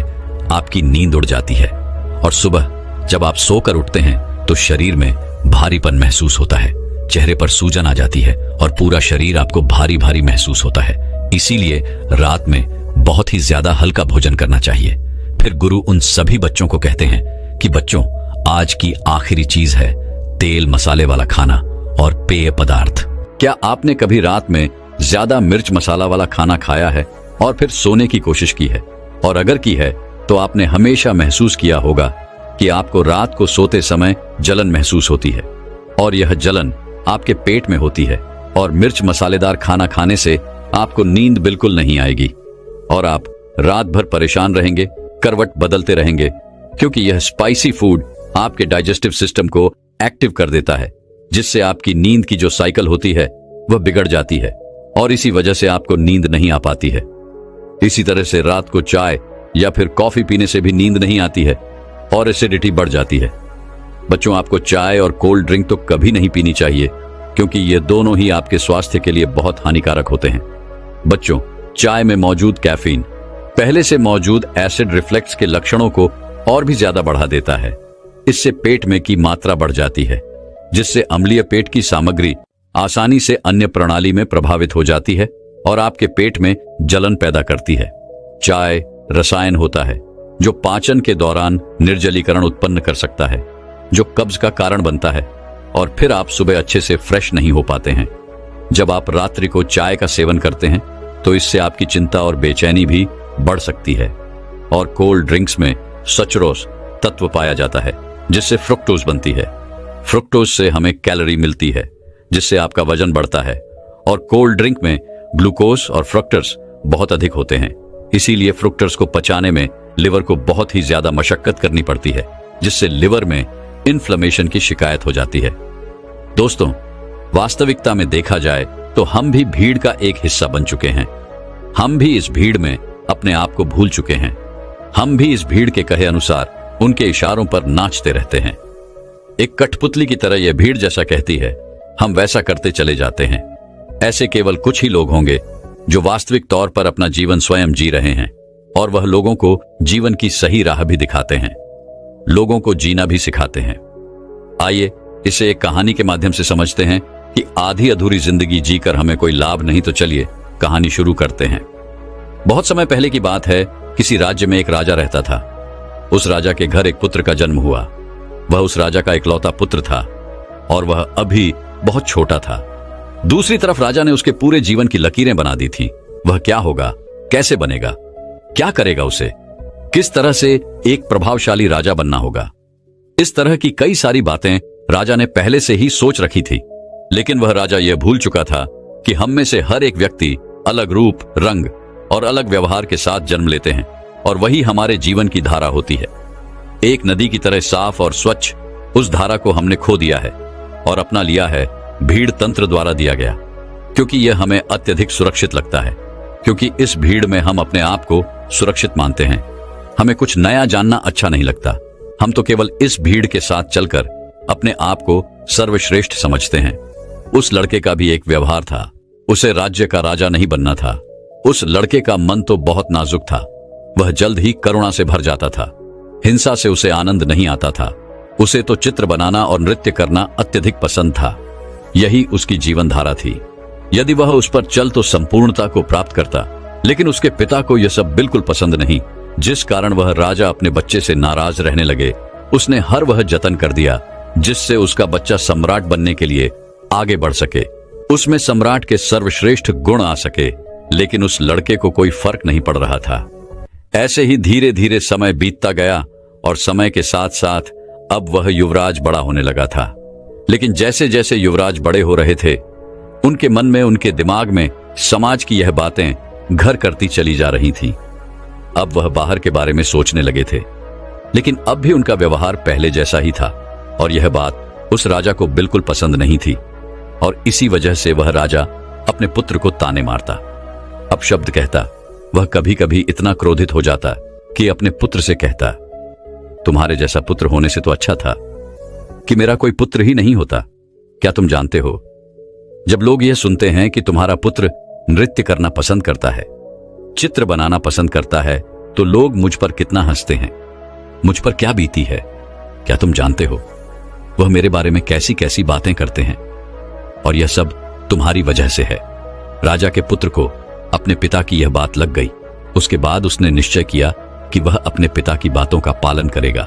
आपकी नींद उड़ जाती है, और सुबह जब आप सोकर उठते हैं तो शरीर में भारीपन महसूस होता है, चेहरे पर सूजन आ जाती है और पूरा शरीर आपको भारी भारी महसूस होता है। इसीलिए रात में बहुत ही ज्यादा हल्का भोजन करना चाहिए। फिर गुरु उन सभी बच्चों को कहते हैं कि बच्चों, आज की आखिरी चीज है तेल मसाले वाला खाना और पेय पदार्थ। क्या आपने कभी रात में ज्यादा मिर्च मसाला वाला खाना खाया है और फिर सोने की कोशिश की है? और अगर की है तो आपने हमेशा महसूस किया होगा कि आपको रात को सोते समय जलन महसूस होती है, और यह जलन आपके पेट में होती है, और मिर्च मसालेदार खाना खाने से आपको नींद बिल्कुल नहीं आएगी और आप रात भर परेशान रहेंगे, करवट बदलते रहेंगे, क्योंकि यह स्पाइसी फूड आपके डाइजेस्टिव सिस्टम को एक्टिव कर देता है, जिससे आपकी नींद की जो साइकिल होती है वह बिगड़ जाती है और इसी वजह से आपको नींद नहीं आ पाती है। इसी तरह से रात को चाय या फिर कॉफी पीने से भी नींद नहीं आती है और एसिडिटी बढ़ जाती है। बच्चों, आपको चाय और कोल्ड ड्रिंक तो कभी नहीं पीनी चाहिए, क्योंकि ये दोनों ही आपके स्वास्थ्य के लिए बहुत हानिकारक होते हैं। बच्चों, चाय में मौजूद कैफीन पहले से मौजूद एसिड रिफ्लेक्स के लक्षणों को और भी ज्यादा बढ़ा देता है। इससे पेट में की मात्रा बढ़ जाती है, जिससे अम्लीय पेट की सामग्री आसानी से अन्य प्रणाली में प्रभावित हो जाती है और आपके पेट में जलन पैदा करती है। चाय रसायन होता है जो पाचन के दौरान निर्जलीकरण उत्पन्न कर सकता है, जो कब्ज का कारण बनता है, और फिर आप सुबह अच्छे से फ्रेश नहीं हो पाते हैं। जब आप रात्रि को चाय का सेवन करते हैं तो इससे आपकी चिंता और बेचैनी भी बढ़ सकती है। और कोल्ड ड्रिंक्स में सचरोस तत्व पाया जाता है, जिससे फ्रुक्टोज बनती है। फ्रुक्टोज से हमें कैलोरी मिलती है, जिससे आपका वजन बढ़ता है, और कोल्ड ड्रिंक में ग्लूकोज और फ्रक्टोज बहुत अधिक होते हैं। इसीलिए फ्रुक्टोज को पचाने में लिवर को बहुत ही ज्यादा मशक्कत करनी पड़ती है, जिससे लिवर में इन्फ्लेमेशन की शिकायत हो जाती है। दोस्तों, वास्तविकता में देखा जाए तो हम भी भीड़ का एक हिस्सा बन चुके हैं। हम भी इस भीड़ में अपने आप को भूल चुके हैं। हम भी इस भीड़ के कहे अनुसार उनके इशारों पर नाचते रहते हैं। एक कठपुतली की तरह यह भीड़ जैसा कहती है, हम वैसा करते चले जाते हैं। ऐसे केवल कुछ ही लोग होंगे जो वास्तविक तौर पर अपना जीवन स्वयं जी रहे हैं। और वह लोगों को जीवन की सही राह भी दिखाते हैं, लोगों को जीना भी सिखाते हैं। आइए इसे एक कहानी के माध्यम से समझते हैं कि आधी अधूरी जिंदगी जीकर हमें कोई लाभ नहीं। तो चलिए कहानी शुरू करते हैं। बहुत समय पहले की बात है, किसी राज्य में एक राजा रहता था। उस राजा के घर एक पुत्र का जन्म हुआ। वह उस राजा का इकलौता पुत्र था और वह अभी बहुत छोटा था। दूसरी तरफ राजा ने उसके पूरे जीवन की लकीरें बना दी थी। वह क्या होगा, कैसे बनेगा, क्या करेगा, उसे किस तरह से एक प्रभावशाली राजा बनना होगा। इस तरह की कई सारी बातें राजा ने पहले से ही सोच रखी थी। लेकिन वह राजा यह भूल चुका था कि हम में से हर एक व्यक्ति अलग रूप, रंग और अलग व्यवहार के साथ जन्म लेते हैं और वही हमारे जीवन की धारा होती है। एक नदी की तरह साफ और स्वच्छ उस धारा को हमने खो दिया है और अपना लिया है भीड़ तंत्र द्वारा दिया गया, क्योंकि यह हमें अत्यधिक सुरक्षित लगता है। क्योंकि इस भीड़ में हम अपने आप को सुरक्षित मानते हैं। हमें कुछ नया जानना अच्छा नहीं लगता। हम तो केवल इस भीड़ के साथ चलकर अपने आप को सर्वश्रेष्ठ समझते हैं। उस लड़के का भी एक व्यवहार था। उसे राज्य का राजा नहीं बनना था। उस लड़के का मन तो बहुत नाजुक था। वह जल्द ही करुणा से भर जाता था। हिंसा से उसे आनंद नहीं आता था। उसे तो चित्र बनाना और नृत्य करना अत्यधिक पसंद था। यही उसकी जीवन धारा थी। यदि वह उस पर चल तो संपूर्णता को प्राप्त करता। लेकिन उसके पिता को यह सब बिल्कुल पसंद नहीं, जिस कारण वह राजा अपने बच्चे से नाराज रहने लगे। उसने हर वह जतन कर दिया जिससे उसका बच्चा सम्राट बनने के लिए आगे बढ़ सके, उसमें सम्राट के सर्वश्रेष्ठ गुण आ सके। लेकिन उस लड़के को कोई फर्क नहीं पड़ रहा था। ऐसे ही धीरे धीरे समय बीतता गया और समय के साथ साथ अब वह युवराज बड़ा होने लगा था। लेकिन जैसे जैसे युवराज बड़े हो रहे थे, उनके मन में, उनके दिमाग में समाज की यह बातें घर करती चली जा रही थीं। अब वह बाहर के बारे में सोचने लगे थे। लेकिन अब भी उनका व्यवहार पहले जैसा ही था और यह बात उस राजा को बिल्कुल पसंद नहीं थी। और इसी वजह से वह राजा अपने पुत्र को ताने मारता, अपशब्द कहता। वह कभी कभी इतना क्रोधित हो जाता कि अपने पुत्र से कहता, तुम्हारे जैसा पुत्र होने से तो अच्छा था कि मेरा कोई पुत्र ही नहीं होता। क्या तुम जानते हो, जब लोग यह सुनते हैं कि तुम्हारा पुत्र नृत्य करना पसंद करता है, चित्र बनाना पसंद करता है, तो लोग मुझ पर कितना हंसते हैं, मुझ पर क्या बीती है। क्या तुम जानते हो वह मेरे बारे में कैसी कैसी बातें करते हैं, और यह सब तुम्हारी वजह से है। राजा के पुत्र को अपने पिता की यह बात लग गई। उसके बाद उसने निश्चय किया कि वह अपने पिता की बातों का पालन करेगा।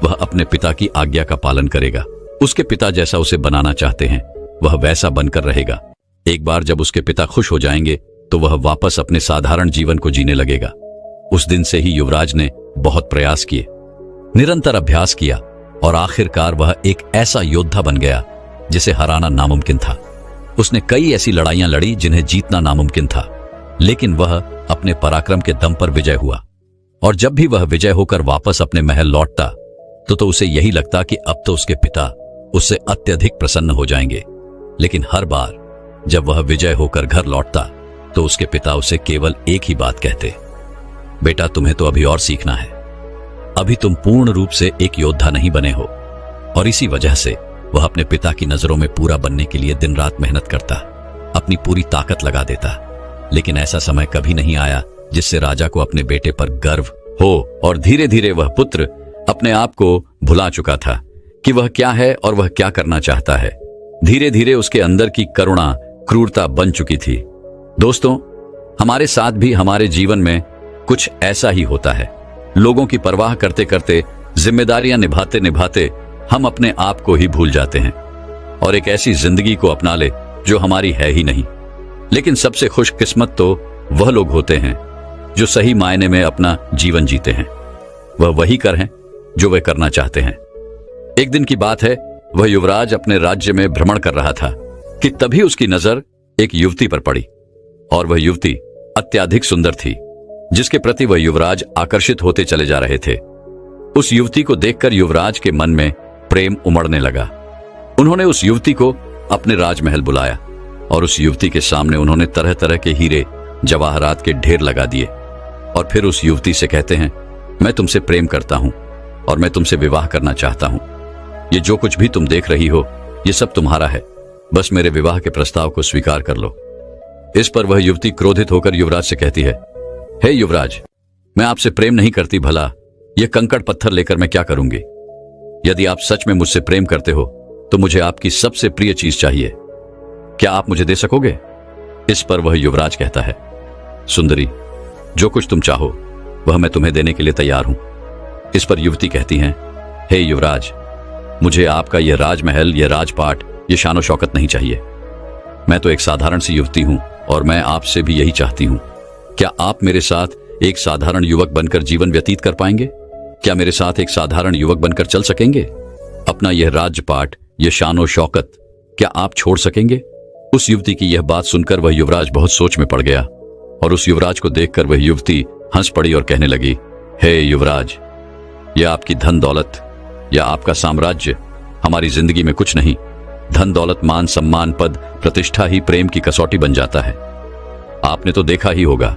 वह अपने पिता की आज्ञा का पालन करेगा। उसके पिता जैसा उसे बनाना चाहते हैं, वह वैसा बनकर रहेगा। एक बार जब उसके पिता खुश हो जाएंगे तो वह वापस अपने साधारण जीवन को जीने लगेगा। उस दिन से ही युवराज ने बहुत प्रयास किए, निरंतर अभ्यास किया और आखिरकार वह एक ऐसा योद्धा बन गया जिसे हराना नामुमकिन था। उसने कई ऐसी लड़ाइयां लड़ी जिन्हें जीतना नामुमकिन था, लेकिन वह अपने पराक्रम के दम पर विजय हुआ। और जब भी वह विजय होकर वापस अपने महल लौटता तो उसे यही लगता कि अब तो उसके पिता उससे अत्यधिक प्रसन्न हो जाएंगे। लेकिन हर बार जब वह विजय होकर घर लौटता तो उसके पिता उसे केवल एक ही बात कहते, बेटा तुम्हें तो अभी और सीखना है, अभी तुम पूर्ण रूप से एक योद्धा नहीं बने हो। और इसी वजह से वह अपने पिता की नजरों में पूरा बनने के लिए दिन रात मेहनत करता, अपनी पूरी ताकत लगा देता। लेकिन ऐसा समय कभी नहीं आया जिससे राजा को अपने बेटे पर गर्व हो। और धीरे धीरे वह पुत्र अपने आप को भुला चुका था कि वह क्या है और वह क्या करना चाहता है। धीरे धीरे उसके अंदर की करुणा क्रूरता बन चुकी थी। दोस्तों, हमारे साथ भी हमारे जीवन में कुछ ऐसा ही होता है। लोगों की परवाह करते करते, जिम्मेदारियां निभाते निभाते हम अपने आप को ही भूल जाते हैं और एक ऐसी जिंदगी को अपना ले जो हमारी है ही नहीं। लेकिन सबसे खुशकिस्मत तो वह लोग होते हैं जो सही मायने में अपना जीवन जीते हैं। वह वही कर हैं जो वे करना चाहते हैं। एक दिन की बात है, वह युवराज अपने राज्य में भ्रमण कर रहा था कि तभी उसकी नजर एक युवती पर पड़ी और वह युवती अत्यधिक सुंदर थी, जिसके प्रति वह युवराज आकर्षित होते चले जा रहे थे। उस युवती को देखकर युवराज के मन में प्रेम उमड़ने लगा। उन्होंने उस युवती को अपने राजमहल बुलाया और उस युवती के सामने उन्होंने तरह तरह के हीरे जवाहरात के ढेर लगा दिए और फिर उस युवती से कहते हैं, मैं तुमसे प्रेम करता हूं और मैं तुमसे विवाह करना चाहता हूं। ये जो कुछ भी तुम देख रही हो ये सब तुम्हारा है, बस मेरे विवाह के प्रस्ताव को स्वीकार कर लो। इस पर वह युवती क्रोधित होकर युवराज से कहती है, हे युवराज, मैं आपसे प्रेम नहीं करती, भला यह कंकड़ पत्थर लेकर मैं क्या करूंगी? यदि आप सच में मुझसे प्रेम करते हो तो मुझे आपकी सबसे प्रिय चीज चाहिए। क्या आप मुझे दे सकोगे? इस पर वह युवराज कहता है, सुंदरी, जो कुछ तुम चाहो वह मैं तुम्हें देने के लिए तैयार हूं। इस पर युवती कहती हैं, हे युवराज, मुझे आपका यह राजमहल, यह राजपाट, यह शानो शौकत नहीं चाहिए। मैं तो एक साधारण सी युवती हूं और मैं आपसे भी यही चाहती हूं। क्या आप मेरे साथ एक साधारण युवक बनकर जीवन व्यतीत कर पाएंगे? क्या मेरे साथ एक साधारण युवक बनकर चल सकेंगे? अपना यह राजपाट, यह शानो शौकत क्या आप छोड़ सकेंगे? उस युवती की यह बात सुनकर वह युवराज बहुत सोच में पड़ गया और उस युवराज को देखकर वह युवती हंस पड़ी और कहने लगी, हे युवराज, यह आपकी धन दौलत या आपका साम्राज्य हमारी जिंदगी में कुछ नहीं। धन दौलत, मान सम्मान, पद प्रतिष्ठा ही प्रेम की कसौटी बन जाता है। आपने तो देखा ही होगा,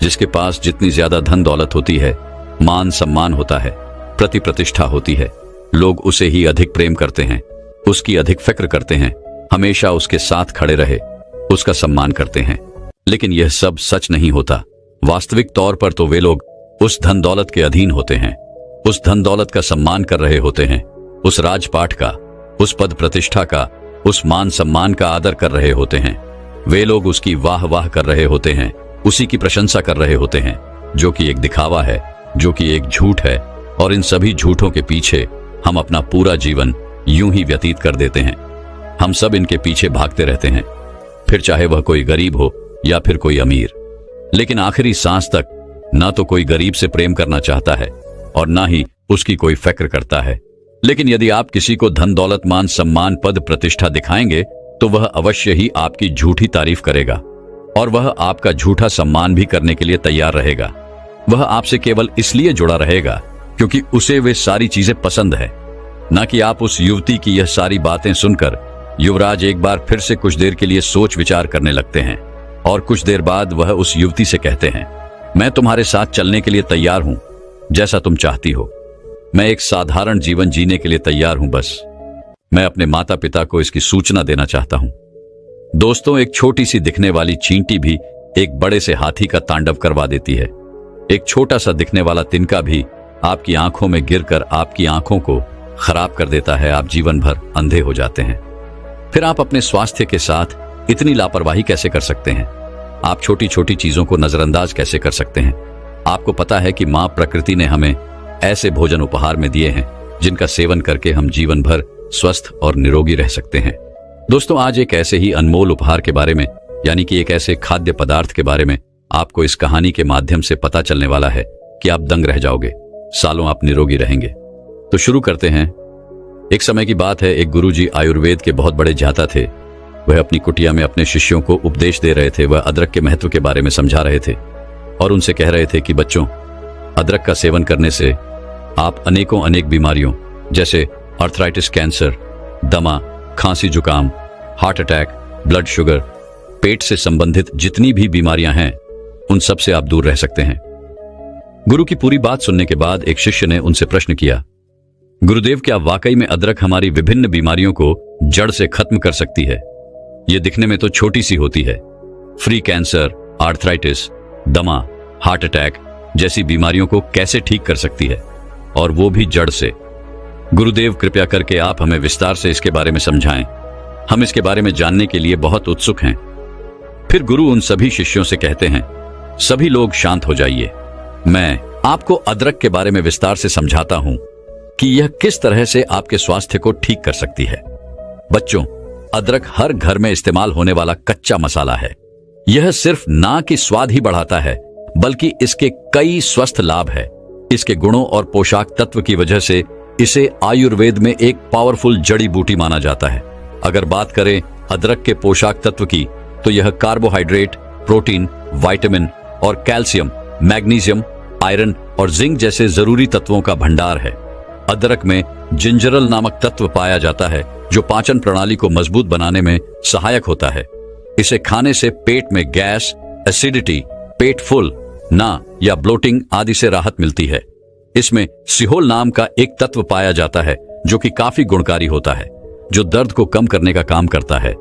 जिसके पास जितनी ज्यादा धन दौलत होती है, मान सम्मान होता है, प्रति प्रतिष्ठा होती है, लोग उसे ही अधिक प्रेम करते हैं, उसकी अधिक फिक्र करते हैं, हमेशा उसके साथ खड़े रहे, उसका सम्मान करते हैं। लेकिन यह सब सच नहीं होता। वास्तविक तौर पर तो वे लोग उस धन दौलत के अधीन होते हैं, उस धन दौलत का सम्मान कर रहे होते हैं, उस राजपाट का, उस पद प्रतिष्ठा का, उस मान सम्मान का आदर कर रहे होते हैं। वे लोग उसकी वाह वाह कर रहे होते हैं, उसी की प्रशंसा कर रहे होते हैं, जो कि एक दिखावा है, जो कि एक झूठ है। और इन सभी झूठों के पीछे हम अपना पूरा जीवन यूं ही व्यतीत कर देते हैं। हम सब इनके पीछे भागते रहते हैं, फिर चाहे वह कोई गरीब हो या फिर कोई अमीर। लेकिन आखिरी सांस तक ना तो कोई गरीब से प्रेम करना चाहता है और ना ही उसकी कोई फिक्र करता है। लेकिन यदि आप किसी को धन दौलत, मान सम्मान, पद प्रतिष्ठा दिखाएंगे तो वह अवश्य ही आपकी झूठी तारीफ करेगा और वह आपका झूठा सम्मान भी करने के लिए तैयार रहेगा। वह आपसे केवल इसलिए जुड़ा रहेगा क्योंकि उसे वे सारी चीजें पसंद है, ना कि आप उस युवती की यह सारी बातें सुनकर युवराज एक बार फिर से कुछ देर के लिए सोच विचार करने लगते हैं और कुछ देर बाद वह उस युवती से कहते हैं, मैं तुम्हारे साथ चलने के लिए तैयार हूं, जैसा तुम चाहती हो। मैं एक साधारण जीवन जीने के लिए तैयार हूं, बस मैं अपने माता पिता को इसकी सूचना देना चाहता हूं। दोस्तों, एक छोटी सी दिखने वाली चींटी भी एक बड़े से हाथी का तांडव करवा देती है। एक छोटा सा दिखने वाला तिनका भी आपकी आंखों में गिरकर आपकी आंखों को खराब कर देता है। आप जीवन भर अंधे हो जाते हैं। फिर आप अपने स्वास्थ्य के साथ इतनी लापरवाही कैसे कर सकते हैं? आप छोटी छोटी चीजों को नजरअंदाज कैसे कर सकते हैं? आपको पता है कि मां प्रकृति ने हमें ऐसे भोजन उपहार में दिए हैं जिनका सेवन करके हम जीवन भर स्वस्थ और निरोगी रह सकते हैं। दोस्तों, आज एक ऐसे ही अनमोल उपहार के बारे में, यानी कि एक ऐसे खाद्य पदार्थ के बारे में आपको इस कहानी के माध्यम से पता चलने वाला है कि आप दंग रह जाओगे, सालों आप निरोगी रहेंगे। तो शुरू करते हैं। एक समय की बात है, एक गुरुजी आयुर्वेद के बहुत बड़े ज्ञाता थे। वह अपनी कुटिया में अपने शिष्यों को उपदेश दे रहे थे। वह अदरक के महत्व के बारे में समझा रहे थे और उनसे कह रहे थे कि बच्चों, अदरक का सेवन करने से आप अनेक बीमारियों जैसे आर्थराइटिस, कैंसर, दमा, खांसी, जुकाम, हार्ट अटैक, ब्लड शुगर, पेट से संबंधित जितनी भी बीमारियां हैं, उन सब से आप दूर रह सकते हैं। गुरु की पूरी बात सुनने के बाद एक शिष्य ने उनसे प्रश्न किया, गुरुदेव, क्या वाकई में अदरक हमारी विभिन्न बीमारियों को जड़ से खत्म कर सकती है? यह दिखने में तो छोटी सी होती है। फ्री कैंसर, आर्थराइटिस, दमा, हार्ट अटैक जैसी बीमारियों को कैसे ठीक कर सकती है, और वो भी जड़ से? गुरुदेव, कृपया करके आप हमें विस्तार से इसके बारे में समझाएं। हम इसके बारे में जानने के लिए बहुत उत्सुक हैं। फिर गुरु उन सभी शिष्यों से कहते हैं, सभी लोग शांत हो जाइए। मैं आपको अदरक के बारे में विस्तार से समझाता हूं कि यह किस तरह से आपके स्वास्थ्य को ठीक कर सकती है। बच्चों, अदरक हर घर में इस्तेमाल होने वाला कच्चा मसाला है। यह सिर्फ ना कि स्वाद ही बढ़ाता है, बल्कि इसके कई स्वस्थ लाभ है। इसके गुणों और पोषक तत्व की वजह से इसे आयुर्वेद में एक पावरफुल जड़ी बूटी माना जाता है। अगर बात करें अदरक के पोषक तत्व की, तो यह कार्बोहाइड्रेट, प्रोटीन, विटामिन और कैल्शियम, मैग्नीशियम, आयरन और जिंक जैसे जरूरी तत्वों का भंडार है। अदरक में जिंजरल नामक तत्व पाया जाता है जो पाचन प्रणाली को मजबूत बनाने में सहायक होता है। इसे खाने से पेट में गैस, एसिडिटी, पेट फुल ना या ब्लोटिंग आदि से राहत मिलती है। इसमें सिहोल नाम का एक तत्व पाया जाता है जो कि काफी गुणकारी होता है, जो दर्द को कम करने का काम करता है।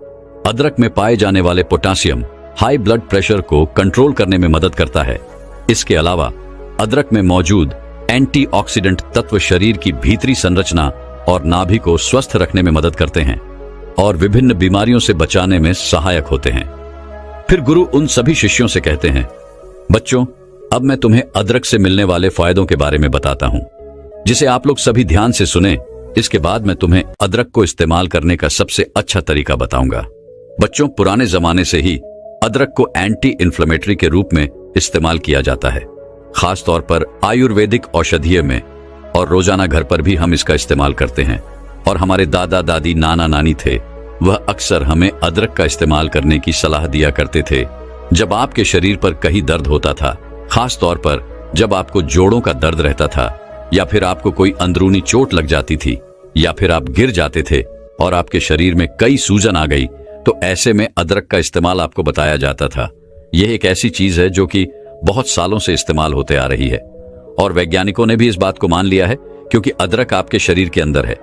अदरक में पाए जाने वाले पोटेशियम हाई ब्लड प्रेशर को कंट्रोल करने में मदद करता है। इसके अलावा अदरक में मौजूद एंटीऑक्सीडेंट तत्व शरीर की भीतरी संरचना और नाभि को स्वस्थ रखने में मदद करते हैं और विभिन्न बीमारियों से बचाने में सहायक होते हैं। फिर गुरु उन सभी शिष्यों से कहते हैं, बच्चों, अब मैं तुम्हें अदरक से मिलने वाले फायदों के बारे में बताता हूं, जिसे आप लोग सभी ध्यान से सुने। इसके बाद मैं तुम्हें अदरक को इस्तेमाल करने का सबसे अच्छा तरीका बताऊंगा। बच्चों, पुराने जमाने से ही अदरक को एंटी इन्फ्लेमेटरी के रूप में इस्तेमाल किया जाता है, खास तौर पर आयुर्वेदिक औषधीय में, और रोजाना घर पर भी हम इसका इस्तेमाल करते हैं। और हमारे दादा दादी नाना नानी थे, वह अक्सर हमें अदरक का इस्तेमाल करने की सलाह दिया करते थे जब आपके शरीर पर कहीं दर्द होता था, खास तौर पर जब आपको जोड़ों का दर्द रहता था, या फिर आपको कोई अंदरूनी चोट लग जाती थी, या फिर आप गिर जाते थे और आपके शरीर में कई सूजन आ गई, तो ऐसे में अदरक का इस्तेमाल आपको बताया जाता था। यह एक ऐसी चीज है जो कि बहुत सालों से इस्तेमाल होते आ रही है और वैज्ञानिकों ने भी इस बात को मान लिया है, क्योंकि अदरक आपके शरीर के अंदर है,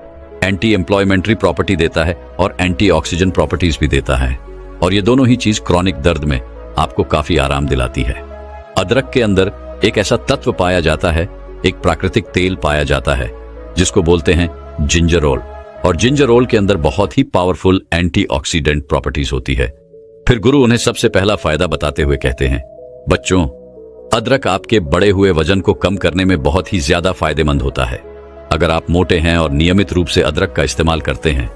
एंटी एम्प्लॉयमेंट्री प्रॉपर्टी देता है और एंटी ऑक्सीजन प्रॉपर्टीज भी देता है, और ये दोनों ही चीज क्रॉनिक दर्द में आपको काफी आराम दिलाती है। अदरक के अंदर एक ऐसा तत्व पाया जाता है, एक प्राकृतिक तेल पाया जाता है जिसको बोलते हैं जिंजरोल, और जिंजरोल के अंदर बहुत ही पावरफुल एंटीऑक्सीडेंट प्रॉपर्टीज होती है। फिर गुरु उन्हें सबसे पहला फायदा बताते हुए कहते हैं, बच्चों, अदरक आपके बढ़े हुए वजन को कम करने में बहुत ही ज्यादा फायदेमंद होता है। अगर आप मोटे हैं और नियमित रूप से अदरक का इस्तेमाल करते हैं,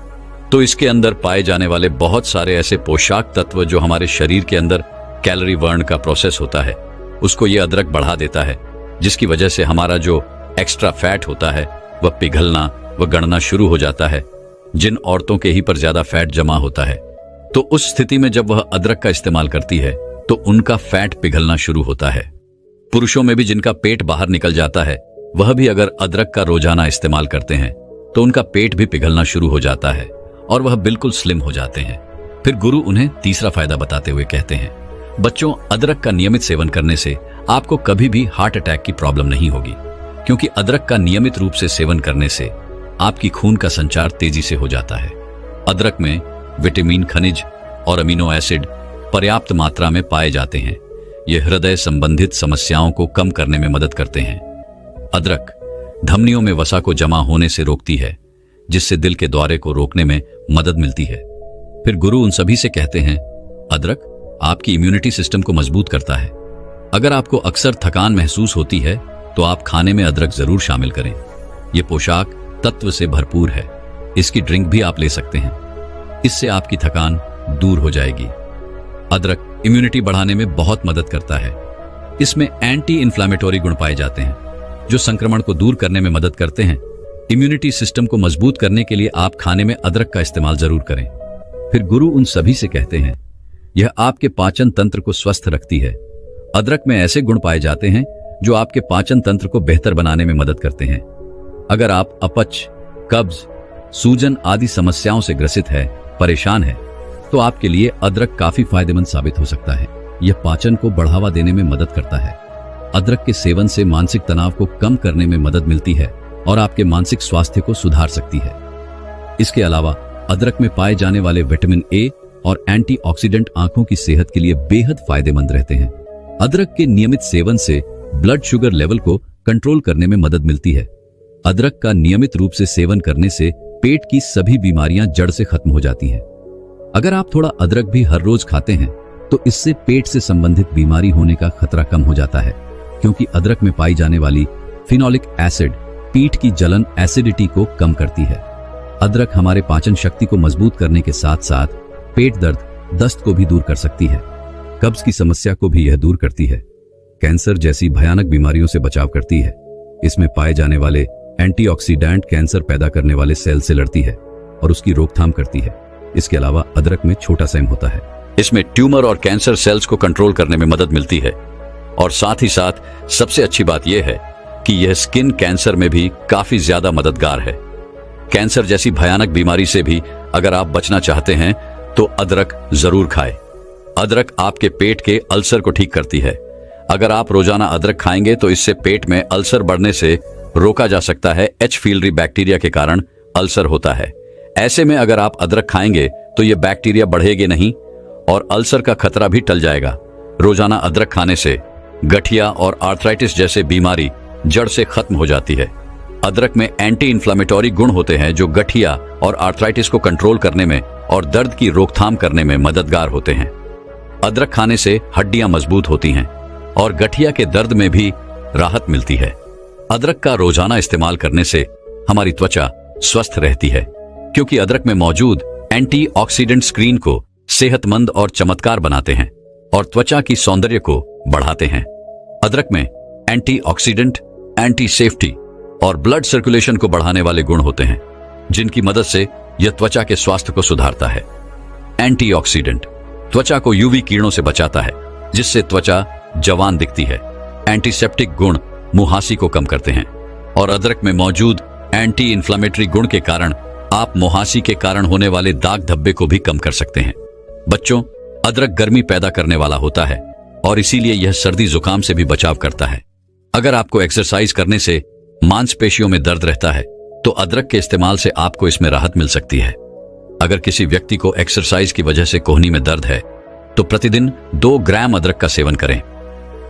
तो इसके अंदर पाए जाने वाले बहुत सारे ऐसे पोषक तत्व जो हमारे शरीर के अंदर कैलोरी बर्न का प्रोसेस होता है, उसको ये अदरक बढ़ा देता है, जिसकी वजह से हमारा जो एक्स्ट्रा फैट होता है वह पिघलना व गणना शुरू हो जाता है। जिन औरतों के ही पर ज्यादा फैट जमा होता है, तो उस स्थिति में जब वह अदरक का इस्तेमाल करती है तो उनका फैट पिघलना शुरू होता है। पुरुषों में भी जिनका पेट बाहर निकल जाता है, वह भी अगर अदरक का रोजाना इस्तेमाल करते हैं तो उनका पेट भी पिघलना शुरू हो जाता है और वह बिल्कुल स्लिम हो जाते हैं। फिर गुरु उन्हें तीसरा फायदा बताते हुए कहते हैं, बच्चों, अदरक का नियमित सेवन करने से आपको कभी भी हार्ट अटैक की प्रॉब्लम नहीं होगी, क्योंकि अदरक का नियमित रूप से सेवन करने से आपकी खून का संचार तेजी से हो जाता है। अदरक में विटामिन, खनिज और अमीनो एसिड पर्याप्त मात्रा में पाए जाते हैं। ये हृदय संबंधित समस्याओं को कम करने में मदद करते हैं। अदरक धमनियों में वसा को जमा होने से रोकती है, जिससे दिल के दौरे को रोकने में मदद मिलती है। फिर गुरु उन सभी से कहते हैं, अदरक आपकी इम्यूनिटी सिस्टम को मजबूत करता है। अगर आपको अक्सर थकान महसूस होती है तो आप खाने में अदरक जरूर शामिल करें। यह पोषक तत्व से भरपूर है। इसकी ड्रिंक भी आप ले सकते हैं, इससे आपकी थकान दूर हो जाएगी। अदरक इम्यूनिटी बढ़ाने में बहुत मदद करता है। इसमें एंटी इन्फ्लेमेटरी गुण पाए जाते हैं जो संक्रमण को दूर करने में मदद करते हैं। इम्यूनिटी सिस्टम को मजबूत करने के लिए आप खाने में अदरक का इस्तेमाल जरूर करें। फिर गुरु उन सभी से कहते हैं, यह आपके पाचन तंत्र को स्वस्थ रखती है। अदरक में ऐसे गुण पाए जाते हैं जो आपके पाचन तंत्र को बेहतर बनाने में मदद करते हैं। अगर आप अपच, कब्ज, सूजन आदि समस्याओं से ग्रसित है, परेशान है, तो आपके लिए अदरक काफी फायदेमंद साबित हो सकता है। यह पाचन को बढ़ावा देने में मदद करता है। अदरक के सेवन से मानसिक तनाव को कम करने में मदद मिलती है और आपके मानसिक स्वास्थ्य को सुधार सकती है। इसके अलावा अदरक में पाए जाने वाले विटामिन ए और एंटीऑक्सीडेंट आंखों की सेहत के लिए बेहद फायदेमंद रहते हैं। अदरक के नियमित सेवन से ब्लड शुगर लेवल को कंट्रोल करने में मदद मिलती है। अदरक का नियमित रूप से सेवन करने से पेट की सभी बीमारियां जड़ से खत्म हो जाती हैं। अगर आप थोड़ा अदरक भी हर रोज खाते हैं तो इससे पेट से संबंधित बीमारी होने का खतरा कम हो जाता है, क्योंकि अदरक में पाई जाने वाली फिनोलिक एसिड पीठ की जलन, एसिडिटी को कम करती है। अदरक हमारे पाचन शक्ति को मजबूत करने के साथ साथ पेट दर्द, दस्त को भी दूर कर सकती है। कब्ज की समस्या को भी यह दूर करती है। कैंसर जैसी भयानक बीमारियों से बचाव करती है। इसमें पाए जाने वाले एंटीऑक्सीडेंट कैंसर पैदा करने वाले सेल से लड़ती है और उसकी रोकथाम करती है। इसके अलावा अदरक में छोटा सेम होता है। इसमें ट्यूमर और कैंसर सेल्स को कंट्रोल करने में मदद मिलती है, और साथ ही साथ सबसे अच्छी बात यह है कि यह स्किन कैंसर में भी काफी ज्यादा मददगार है। कैंसर जैसी भयानक बीमारी से भी अगर आप बचना चाहते हैं तो अदरक जरूर खाएं। अदरक आपके पेट के अल्सर को ठीक करती है। अगर आप रोजाना अदरक खाएंगे तो इससे पेट में अल्सर बढ़ने से रोका जा सकता है। एच पीलरी बैक्टीरिया के कारण अल्सर होता है। ऐसे में अगर आप अदरक खाएंगे तो यह बैक्टीरिया बढ़ेगे नहीं और अल्सर का खतरा भी टल जाएगा। रोजाना अदरक खाने से गठिया और आर्थराइटिस जैसे बीमारी जड़ से खत्म हो जाती है। अदरक में एंटी इन्फ्लेमेटरी गुण होते हैं जो गठिया और आर्थराइटिस को कंट्रोल करने में और दर्द की रोकथाम करने में मददगार होते हैं। अदरक खाने से हड्डियां मजबूत होती हैं और गठिया के दर्द में भी राहत मिलती है। अदरक का रोजाना इस्तेमाल करने से हमारी त्वचा स्वस्थ रहती है, क्योंकि अदरक में मौजूद एंटीऑक्सीडेंट स्क्रीन को सेहतमंद और चमत्कार बनाते हैं और त्वचा की सौंदर्य को बढ़ाते हैं। अदरक में एंटीऑक्सीडेंट, एंटी सेफ्टी और ब्लड सर्कुलेशन को बढ़ाने वाले गुण होते हैं, जिनकी मदद से यह त्वचा के स्वास्थ्य को सुधारता है। एंटीऑक्सीडेंट त्वचा को यूवी किरणों से बचाता है, जिससे त्वचा जवान दिखती है। एंटीसेप्टिक गुण मुहासी को कम करते हैं और अदरक में मौजूद एंटी इन्फ्लेमेटरी गुण के कारण आप मुहासी के कारण होने वाले दाग धब्बे को भी कम कर सकते हैं। बच्चों, अदरक गर्मी पैदा करने वाला होता है और इसीलिए यह सर्दी जुकाम से भी बचाव करता है। अगर आपको एक्सरसाइज करने से मांसपेशियों में दर्द रहता है तो अदरक के इस्तेमाल से आपको इसमें राहत मिल सकती है। अगर किसी व्यक्ति को एक्सरसाइज की वजह से कोहनी में दर्द है तो प्रतिदिन 2 ग्राम अदरक का सेवन करें।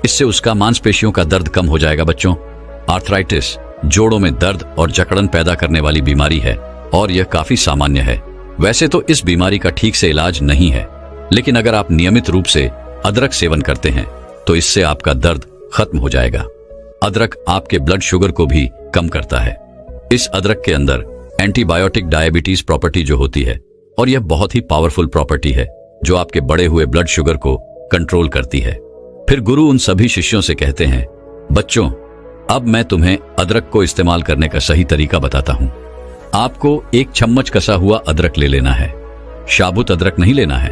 इससे उसका मांसपेशियों का दर्द कम हो जाएगा। बच्चों, आर्थराइटिस जोड़ों में दर्द और जकड़न पैदा करने वाली बीमारी है और यह काफी सामान्य है। वैसे तो इस बीमारी का ठीक से इलाज नहीं है, लेकिन अगर आप नियमित रूप से अदरक सेवन करते हैं तो इससे आपका दर्द खत्म हो जाएगा। अदरक आपके ब्लड शुगर को भी कम करता है। इस अदरक के अंदर एंटीबायोटिक डायबिटीज प्रॉपर्टी जो होती है, और यह बहुत ही पावरफुल प्रॉपर्टी है जो आपके बढ़े हुए ब्लड शुगर को कंट्रोल करती है। फिर गुरु उन सभी शिष्यों से कहते हैं, बच्चों, अब मैं तुम्हें अदरक को इस्तेमाल करने का सही तरीका बताता हूं। आपको 1 चम्मच कसा हुआ अदरक ले लेना है। साबुत अदरक नहीं लेना है।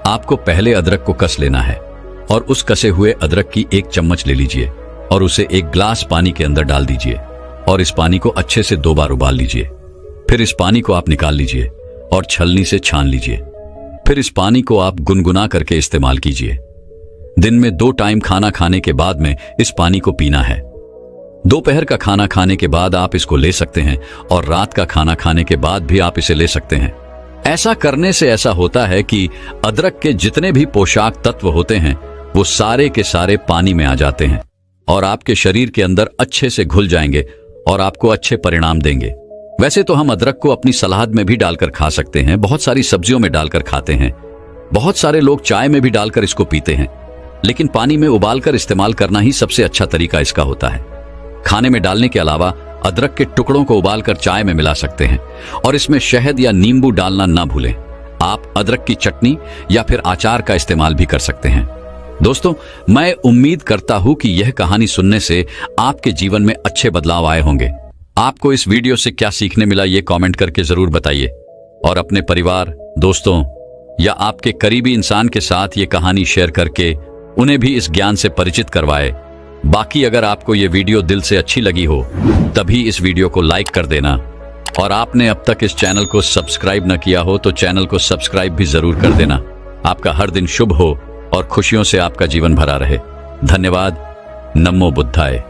आपको पहले अदरक को कस लेना है और उस कसे हुए अदरक की 1 चम्मच ले लीजिए और उसे 1 ग्लास पानी के अंदर डाल दीजिए और इस पानी को अच्छे से 2 बार उबाल लीजिए। फिर इस पानी को आप निकाल लीजिए और छलनी से छान लीजिए। फिर इस पानी को आप गुनगुना करके इस्तेमाल कीजिए। दिन में 2 टाइम खाना खाने के बाद में इस पानी को पीना है। दोपहर का खाना खाने के बाद आप इसको ले सकते हैं और रात का खाना खाने के बाद भी आप इसे ले सकते हैं। ऐसा करने से ऐसा होता है कि अदरक के जितने भी पोषक तत्व होते हैं वो सारे के सारे पानी में आ जाते हैं और आपके शरीर के अंदर अच्छे से घुल जाएंगे और आपको अच्छे परिणाम देंगे। वैसे तो हम अदरक को अपनी सलाद में भी डालकर खा सकते हैं, बहुत सारी सब्जियों में डालकर खाते हैं, बहुत सारे लोग चाय में भी डालकर इसको पीते हैं, लेकिन पानी में उबालकर इस्तेमाल करना ही सबसे अच्छा तरीका इसका होता है। खाने में डालने के अलावा अदरक के टुकड़ों को उबालकर चाय में मिला सकते हैं और इसमें शहद या नींबू डालना ना भूलें। आप अदरक की चटनी या फिर अचार का इस्तेमाल भी कर सकते हैं। दोस्तों, मैं उम्मीद करता हूं कि यह कहानी सुनने से आपके जीवन में अच्छे बदलाव आए होंगे। आपको इस वीडियो से क्या सीखने मिला ये कमेंट करके जरूर बताइए और अपने परिवार, दोस्तों या आपके करीबी इंसान के साथ ये कहानी शेयर करके उन्हें भी इस ज्ञान से परिचित करवाए। बाकी अगर आपको ये वीडियो दिल से अच्छी लगी हो तभी इस वीडियो को लाइक कर देना और आपने अब तक इस चैनल को सब्सक्राइब न किया हो तो चैनल को सब्सक्राइब भी जरूर कर देना। आपका हर दिन शुभ हो और खुशियों से आपका जीवन भरा रहे। धन्यवाद। नमो बुद्धाय।